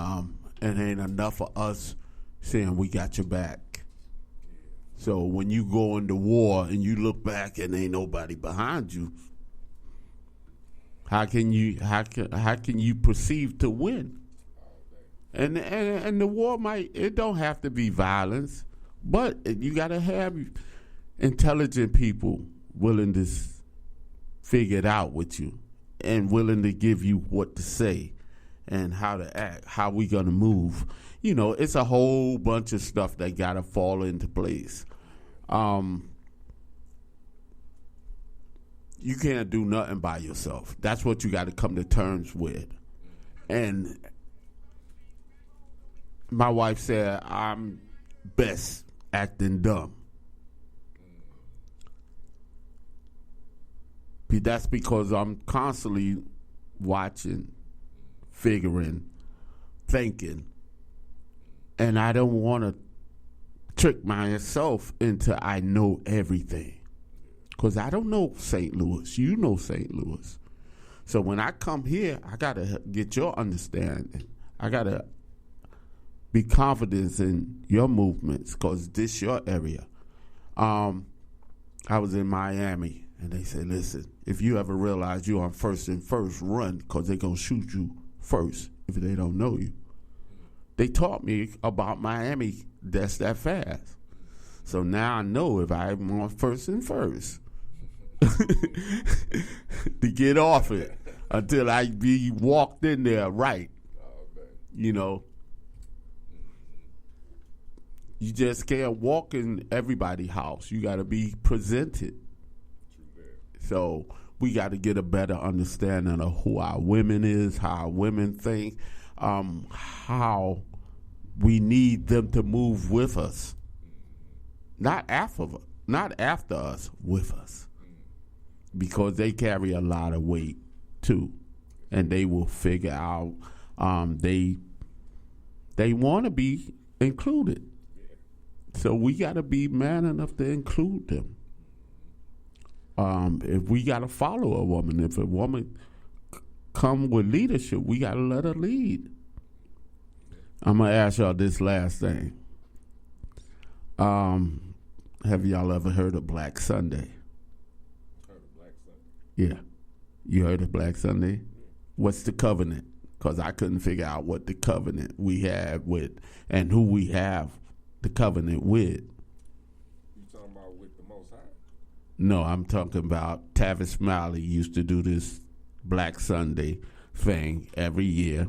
ain't enough of us saying we got your back. So when you go into war and you look back and ain't nobody behind you, how can you perceive to win? And the war it don't have to be violence, but you got to have intelligent people willing to figure it out with you and willing to give you what to say and how to act, how we gonna move. It's a whole bunch of stuff that gotta fall into place. You can't do nothing by yourself. That's what you got to come to terms with. And my wife said I'm best acting dumb. That's because I'm constantly watching, figuring, thinking, and I don't want to trick myself into I know everything, because I don't know St. Louis. You know St. Louis. So when I come here, I got to get your understanding. I got to be confident in your movements, because this your area. I was in Miami. And they said, listen, if you ever realize you're on first and first, run, because they're going to shoot you first if they don't know you. They taught me about Miami that's that fast. So now I know if I'm on first and first to get off it until I be walked in there right. You know, you just can't walk in everybody's house. You got to be presented. So we got to get a better understanding of who our women is, how our women think, how we need them to move with us, not after us, with us, because they carry a lot of weight too, and they will figure out they want to be included. So we got to be man enough to include them. If we got to follow a woman, if a woman come with leadership, we got to let her lead. I'm going to ask y'all this last thing. Have y'all ever heard of Black Sunday? Heard of Black Sunday? Yeah. You heard of Black Sunday? What's the covenant? Because I couldn't figure out what the covenant we have with and who we have the covenant with. No, I'm talking about Tavis Smiley used to do this Black Sunday thing every year,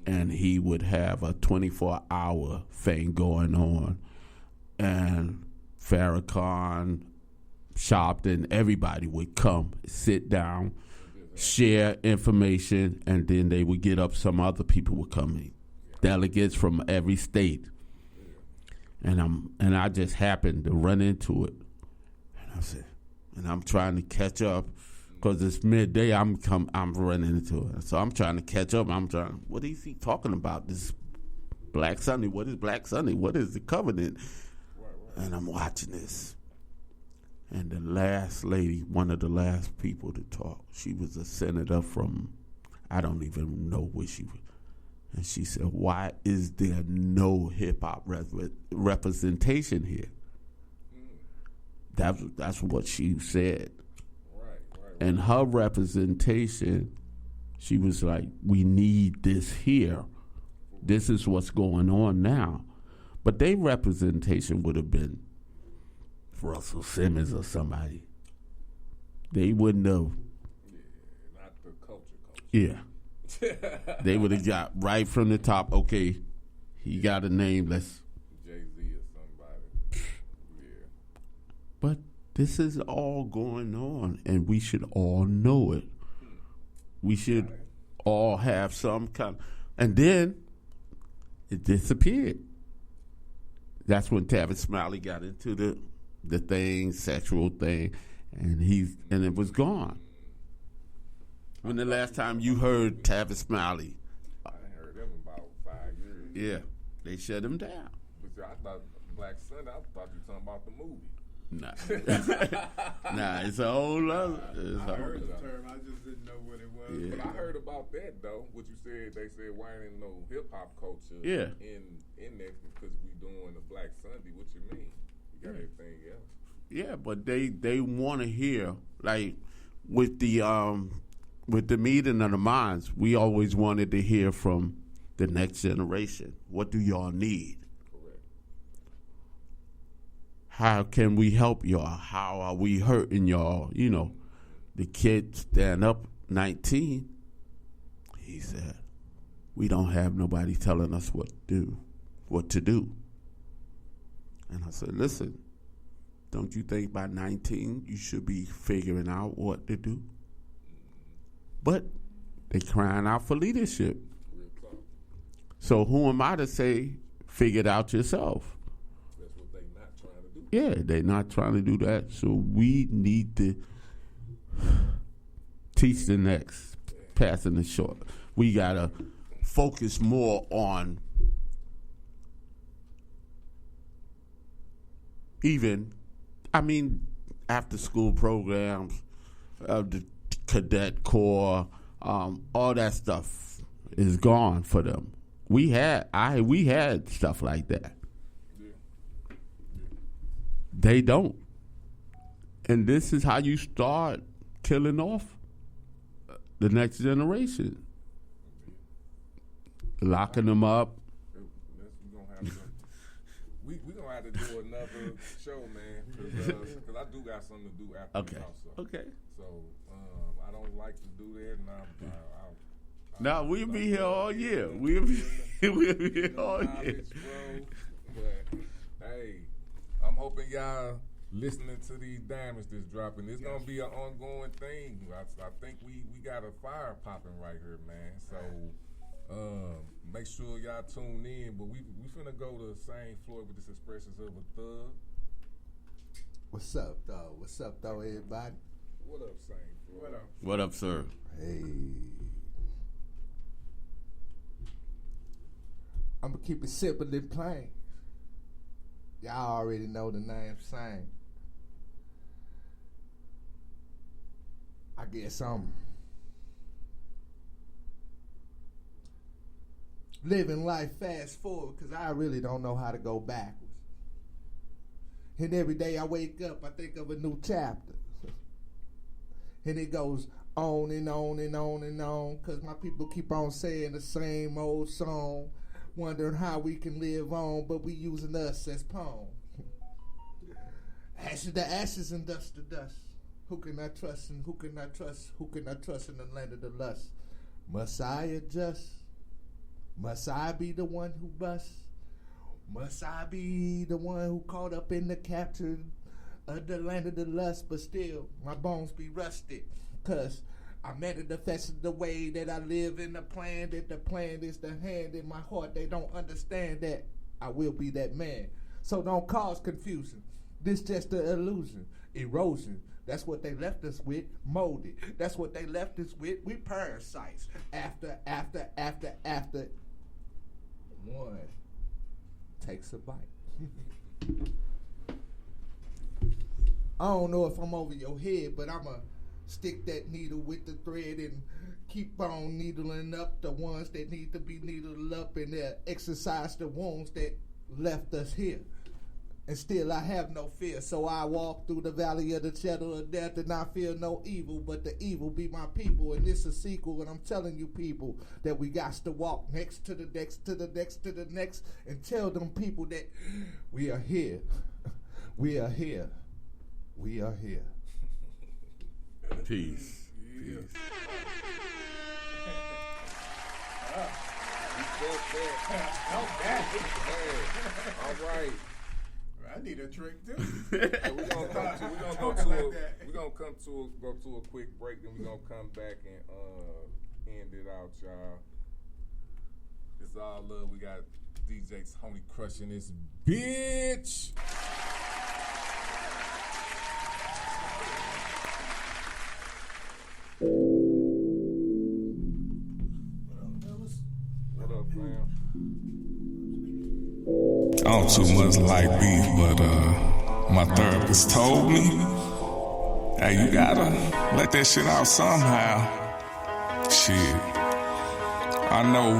and he would have a 24-hour thing going on, and Farrakhan, Sharpton, everybody would come, sit down, share information, and then they would get up. Some other people would come in, delegates from every state, and I just happened to run into it. I said, and I'm trying to catch up because it's midday. I'm running into it, so I'm trying to catch up. What is he talking about? This Black Sunday. What is Black Sunday? What is the covenant? Right. And I'm watching this, and the last lady, one of the last people to talk, she was a senator from, I don't even know where she was, and she said, "Why is there no hip hop representation here?" That's what she said. Right. And her representation, she was like, we need this here. This is what's going on now. But their representation would have been Russell Simmons or somebody. They wouldn't have. Yeah, not the culture. Yeah. They would have got right from the top, okay, he got a name, let's. But this is all going on, and we should all know it. We should all have some kind. And then it disappeared. That's when Tavis Smiley got into the thing, sexual thing, and it was gone. When the last time you heard Tavis Smiley? I heard him about 5 years. Yeah, they shut him down. But I thought Black Sunday, I thought you were talking about the movie. Nah. Nah, it's a whole other. I heard the term, I just didn't know what it was. Yeah. But I heard about that though. What you said, they said why ain't no hip hop culture in that because we doing the Black Sunday. What you mean? You got anything else? Yeah, but they want to hear, like with the meeting of the minds, we always wanted to hear from the next generation. What do y'all need? How can we help y'all? How are we hurting y'all? You know, the kid stand up 19, he said, we don't have nobody telling us what to do. And I said, listen, don't you think by 19 you should be figuring out what to do? But They crying out for leadership. So who am I to say, figure it out yourself? That's what they not trying to do. Yeah, they're not trying to do that. So we need to teach the next, passing the short. We got to focus more on after school programs, the cadet corps, all that stuff is gone for them. We had stuff like that. They don't. And this is how you start killing off the next generation. Locking them up. We're going to have to do another show, man, because I do got something to do after the house. Okay. So I don't like to do that, and No, we'll be here all year. We'll be here all year. But, hey, I'm hoping y'all listening to these diamonds that's dropping. It's going to be an ongoing thing. I think we got a fire popping right here, man. So make sure y'all tune in. But we finna go to the same floor with this Expressions of a Thug. What's up, though? What's up, though, everybody? What up, same floor? What up? What up, sir? Hey. I'm going to keep it simple and plain. Y'all already know the name Same. I guess I'm living life fast forward because I really don't know how to go backwards. And every day I wake up, I think of a new chapter. And it goes on and on and on and on because my people keep on saying the same old song, wondering how we can live on, but we using us as pawn. Ashes to ashes and dust to dust. Who can I trust and who can I trust? Who can I trust in the land of the lust? Must I adjust? Must I be the one who busts? Must I be the one who caught up in the capture of the land of the lust? But still, my bones be rusted, cause I manifested the way that I live in the plan, that the plan is the hand in my heart. They don't understand that I will be that man. So don't cause confusion. This just an illusion, erosion. That's what they left us with, molded. That's what they left us with, we parasites. After one takes a bite. I don't know if I'm over your head, but I'ma stick that needle with the thread and keep on needling up the ones that need to be needled up and exercise the wounds that left us here. And still I have no fear, so I walk through the valley of the shadow of death and I fear no evil, but the evil be my people. And this is a sequel, and I'm telling you people that we got to walk next to the next, to the next, to the next, and tell them people that we are here. We are here. We are here. Peace. Yeah. Peace. All right. I need a trick too. We're gonna go to a quick break, then we're gonna come back and end it out, y'all. It's all love. We got DJ Tony Cruch in this bitch. What up, fam? I don't too much like beef, but my therapist told me, hey, you gotta let that shit out somehow. Shit. I know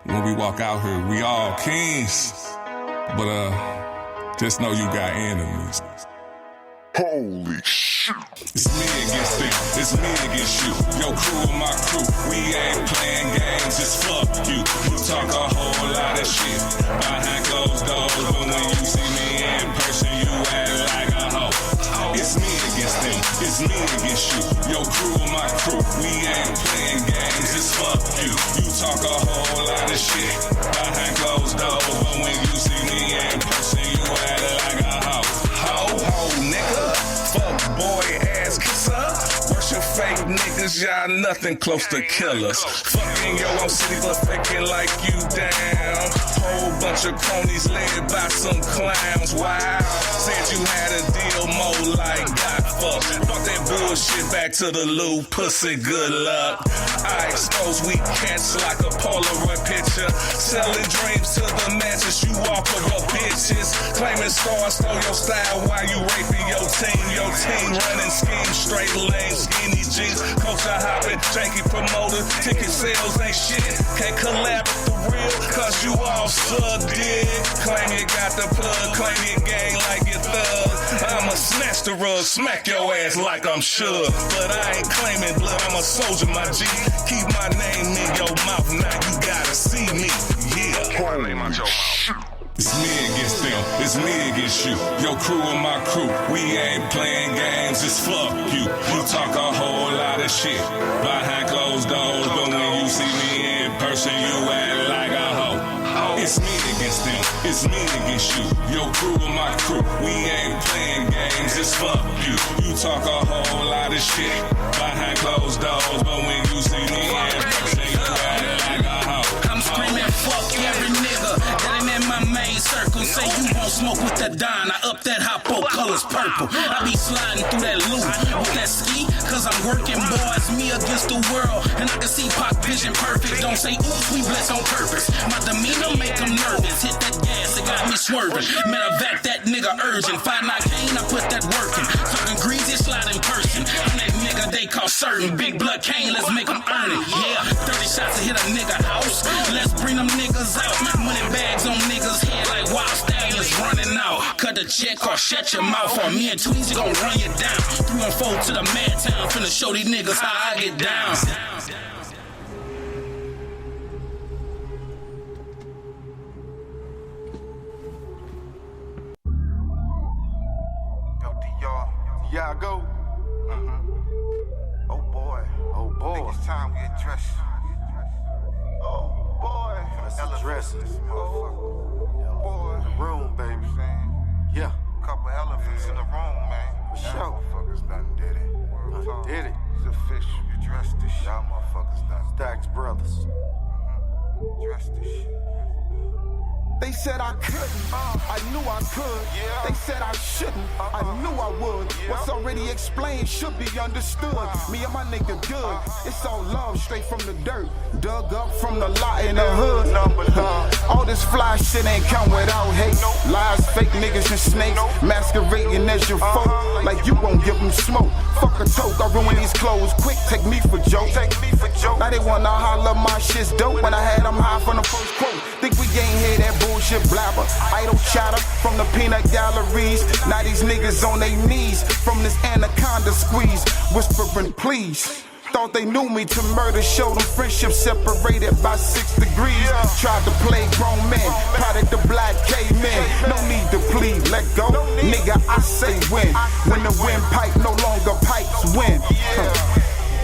when we walk out here, we all kings, but just know you got enemies. Holy shit. It's me against them, it's me against you. Your crew and my crew, we ain't playing games, just fuck you. You talk a whole lot of shit behind closed doors, but when you see me in person, you act like a hoe. It's me against them, it's me against you. Your crew and my crew, we ain't playing games, just fuck you. You talk a whole lot of shit behind closed doors, but when you see me in person, you act like a hoe. Ho, ho, nigga. Fuck boy ass kisser. Worship fake niggas, cause y'all nothing close to killers. Fucking your own city but faking like you down. Whole bunch of cronies led by some clowns. Wow, said you had a deal more like got fucked. Fuck that bullshit, back to the loop, pussy, good luck. I expose weak cats like a Polaroid picture. Selling dreams to the masses, you walk over bitches. Claiming stars stole your style while you raping your team. Your team running schemes, straight lane, skinny jeans. Culture hopping, janky promoter, ticket sales ain't shit. Can't collab with the real, cause you all suck dick. Claim you got the plug, claim you gang like you thug. I'ma snatch the rug, smack your ass like I'm sure. But I ain't claiming blood, I'm a soldier, my G. Keep my name in your mouth, now you gotta see me. Yeah. It's me against them, it's me against you. Your crew and my crew, we ain't playing games, it's fuck you. You talk a whole lot of shit behind closed doors, but when you see me in person, you act like a hoe. It's me against them, it's me against you. Your crew and my crew, we ain't playing games, it's fuck you. You talk a whole lot of shit behind closed doors, but when you see me in person, you act like a hoe. I'm screaming fuck every nigga that ain't in my main circle. Say you won't smoke with that Don, I up that Hoppo, colors purple. I be sliding through that loop with that ski, cause I'm working, boy, it's me against the world. And I can see Pac vision perfect. Don't say oops, we bless on purpose. My demeanor make them nervous. Hit that gas, it got me swerving. Matter of fact, that nigga urgent. 5'9" Kane, I put that work in. Talking greasy, slide in person. I'm that nigga they call certain. Big blood Kane, let's make them earn it. Yeah, 30 shots to hit a nigga house. Let's bring them niggas out. Money bags on niggas' head like wild stallions running out. Cut the check or shut your mouth. Or me and Tweezy gon' run you down. 3 and 4 to the mad town. Finna show these niggas how I get down. Yeah, I go. Oh boy. Oh boy. Think it's time we address. Oh boy. Let's address this motherfucker. Boy. The room, baby. Yeah. Couple elephants in the room, man. For sure. Motherfuckers done did it. Done did it. It's official. You address this shit. Y'all motherfuckers done. Stacks Brothers. Address this shit. They said I couldn't, I knew I could. Yeah. They said I shouldn't, I knew I would. Yeah. What's already explained should be understood. Me and my nigga good, it's all love straight from the dirt. Dug up from the lot in the hood. All this fly shit ain't come without hate. Lies, fake niggas and snakes, masquerading as your folk. Like you won't give them smoke. Fuck a toke, I ruin these clothes quick, take me for joke. Now they wanna holler my shit's dope when I had them high from the first quote. Think we ain't hear that bullshit blabber, idle chatter from the peanut galleries. Now these niggas on their knees from this anaconda squeeze, whispering please. Thought they knew me to murder, showed them friendship separated by 6 degrees. Tried to play grown men, product of black cavemen. No need to plead, let go. Nigga, I say when the windpipe no longer pipes win.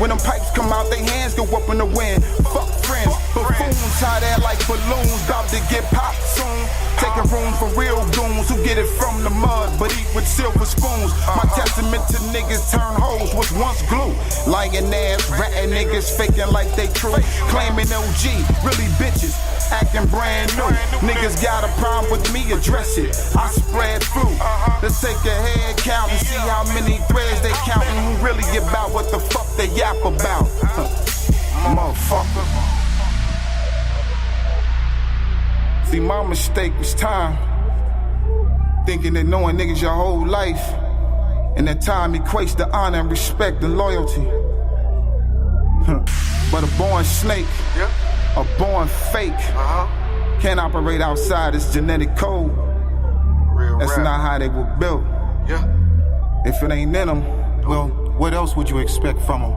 When them pipes come out, they hands go up in the wind. Fuck friends, buffoons tie that like balloons, about to get popped soon. Taking room for real goons who get it from the mud, but eat with silver spoons. My testament to niggas turn hoes was once glue. Lying ass, ratting niggas faking like they true. Claiming OG, really bitches, acting brand new. Niggas got a problem with me, address it. I spread through. Let's take a head count and see how many threads they counting. Who really about what the fuck they yap about? Motherfucker. See, my mistake was time. Thinking that knowing niggas your whole life, and that time equates to honor and respect and loyalty. But a born snake, a born fake, can't operate outside its genetic code. That's not how they were built. If it ain't in them, well, what else would you expect from them?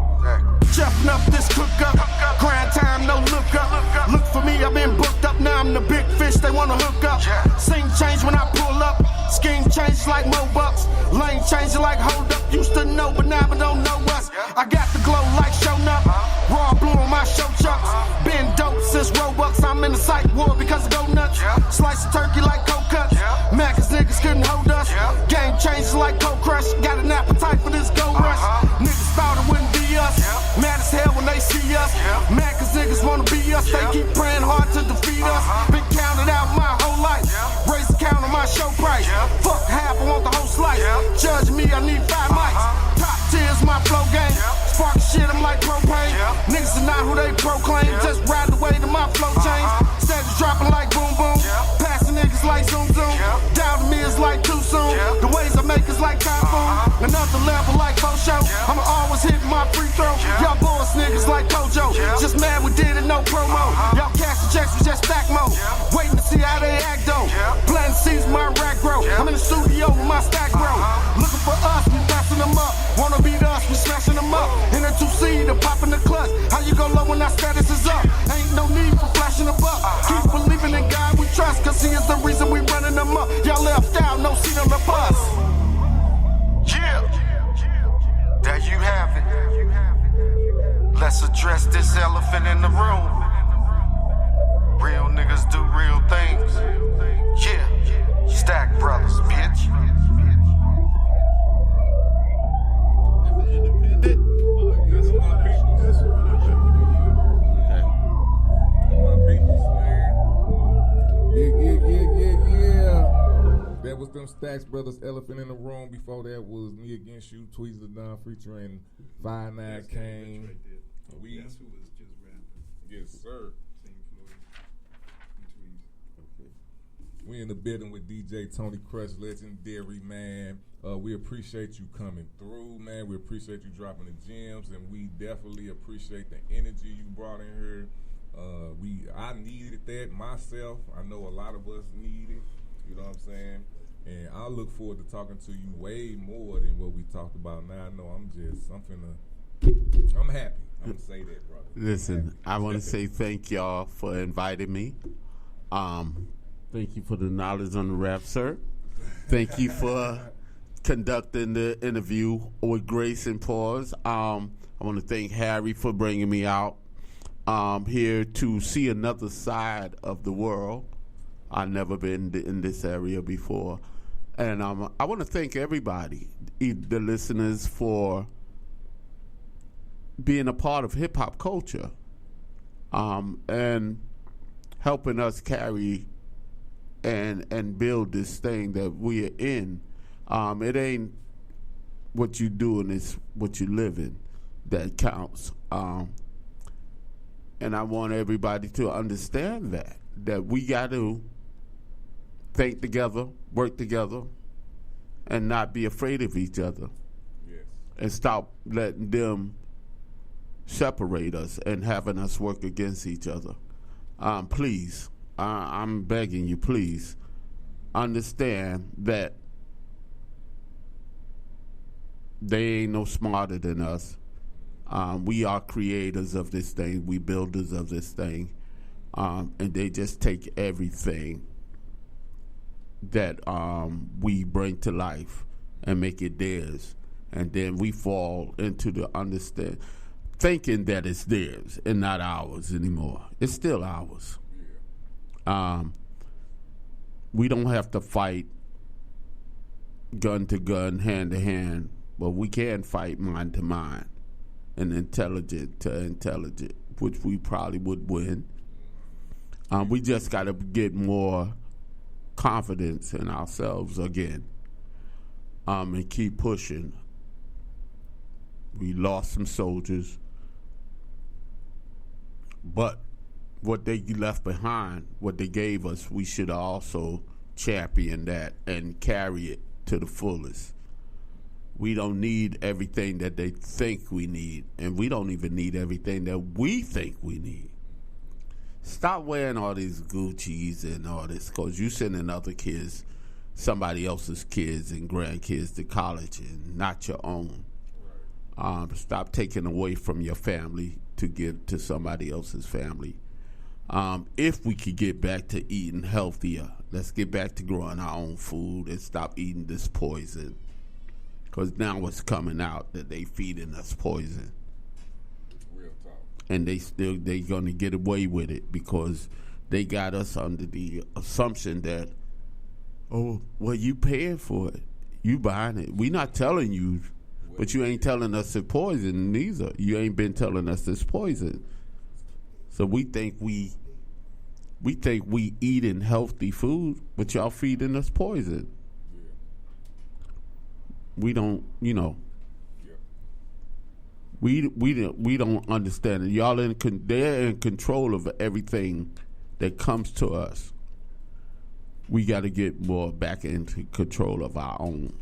Jumping up this cook up, grind time, no look up. Look for me, I've been booked up, now I'm the big fish, they wanna hook up. Scene change when I pull up, scheme changes like Mobucks. Lane changes like hold up, used to know, but now I don't know us. I got the glow like shown up, raw blue on my show chucks. Been dope since Robux, I'm in the psych ward because of go nuts. Slice of turkey like cold cuts, Macca's niggas couldn't hold us. Game changes like cold crush, got an appetite for this gold rush. Niggas thought it wouldn't be us. Madison They keep praying hard to defeat us. Been counted out my whole life. Raise the count on my show price. Fuck half, I want the whole slice. Judge me, I need 5 mics. Top 10's my flow game. Spark shit, I'm like propane. Niggas are not who they proclaim. Just ride the way to my flow chain. Status dropping like boom boom. Passing niggas like zoom zoom. Down to me is like too soon. The ways I make is like typhoon. Another level like Fosho. I'ma always hit my free throw. Y'all boys niggas like Kojo. Just mad we did it, no promo. Y'all cash the checks, we just stack mode. Waiting to see how they act though. Planting seeds, my rack grow. I'm in the studio with my stack bro. Looking for us, we passing them up. Wanna beat us, we smashing them up. In a 2C, the pop in the clutch. How you go low when our status is up? Ain't no need for flashing a buck. Keep believing in God we trust, cause he is the reason we running them up. Y'all left out, no seat on the bus. Yeah, there you have it. Let's address this elephant in the room. Real niggas do real things. Yeah, Stack Brothers, bitch. Yeah. That was them Stacks Brothers, Elephant in the Room. Before that was Me Against You, Tweets the Don featuring 5'9" Kane. That's who was just rapping. Yes, sir. We in the building with DJ Tony Cruch, legendary man. We appreciate you coming through, man. We appreciate you dropping the gems, and we definitely appreciate the energy you brought in here. I needed that myself. I know a lot of us need it. You know what I'm saying? And I look forward to talking to you way more than what we talked about now. I know I'm happy. I'm gonna say that, brother. Listen, I want to say thank y'all for inviting me. Thank you for the knowledge on the rap, sir. Thank you for conducting the interview with grace and pause. I want to thank Harry for bringing me out here to see another side of the world. I've never been in this area before. And I want to thank everybody, the listeners, for being a part of hip-hop culture and helping us carry and build this thing that we are in. It ain't what you doing, it's what you living that counts. And I want everybody to understand that we got to think together, work together, and not be afraid of each other. Yes. And stop letting them separate us and having us work against each other. Please, I'm begging you, please understand that they ain't no smarter than us. We are creators of this thing. We builders of this thing. And they just take everything that we bring to life and make it theirs. And then we fall into the thinking that it's theirs and not ours anymore. It's still ours. We don't have to fight gun to gun, hand to hand, but we can fight mind to mind and intelligent to intelligent, which we probably would win. We just got to get more confidence in ourselves again, and keep pushing. We lost some soldiers, but what they left behind, what they gave us, we should also champion that and carry it to the fullest. We don't need everything that they think we need, and we don't even need everything that we think we need. Stop wearing all these Gucci's and all this, because you sending other kids, somebody else's kids and grandkids to college and not your own. Stop taking away from your family to give to somebody else's family. If we could get back to eating healthier, let's get back to growing our own food and stop eating this poison. Because now it's coming out that they feeding us poison. Real talk. And they gonna get away with it because they got us under the assumption that, oh, well, you paying for it. You buying it. We not telling you, but you ain't telling us it's poison neither. You ain't been telling us it's poison. So we think we eating healthy food, but y'all feeding us poison. We don't, you know. We don't understand it. Y'all they're in control of everything that comes to us. We got to get more back into control of our own.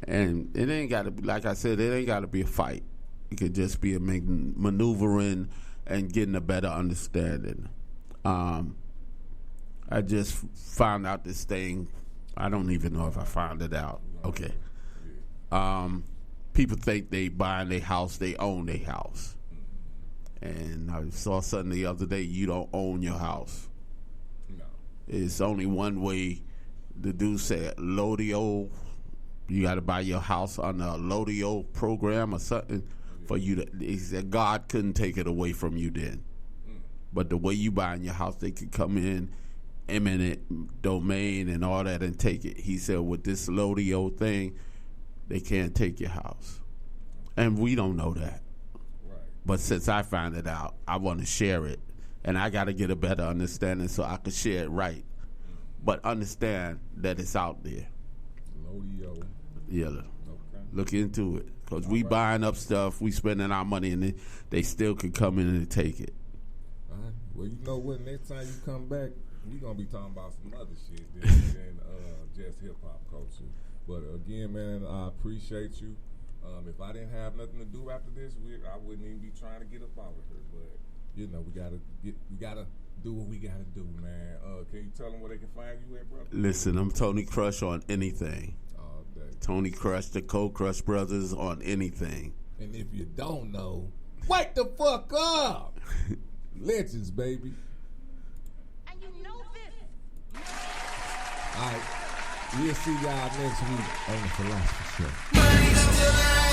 And it ain't got to be, like I said, it ain't got to be a fight. It could just be a maneuvering and getting a better understanding. I just found out this thing. I don't even know if I found it out. Okay. People think they buying their house, they own their house. And I saw something the other day, you don't own your house. No. It's only one way. The dude said, Lodio, you got to buy your house on a Lodio program or something for you to, he said God couldn't take it away from you then. But the way you buying your house, they could come in, eminent domain and all that and take it. He said with this Lodio thing, they can't take your house. And we don't know that. Right. But since I found it out, I want to share it. And I got to get a better understanding so I can share it right. But understand that it's out there. Lodio. Yeah. Okay. Look into it. Because we buying up stuff, we spending our money, and they still could come in and take it. All right. Well, you know what? Next time you come back, we're going to be talking about some other shit than just hip-hop culture. But again, man, I appreciate you. If I didn't have nothing to do after this, I wouldn't even be trying to get up out of here. But you know, we gotta do what we gotta do, man. Can you tell them where they can find you at, brother? Listen, I'm Tony Cruch on anything. All day. Tony Cruch, the Cruch brothers on anything. And if you don't know, wake the fuck up. Legends, baby. And you know this. All right. We'll see y'all next week on the Philosophy Show.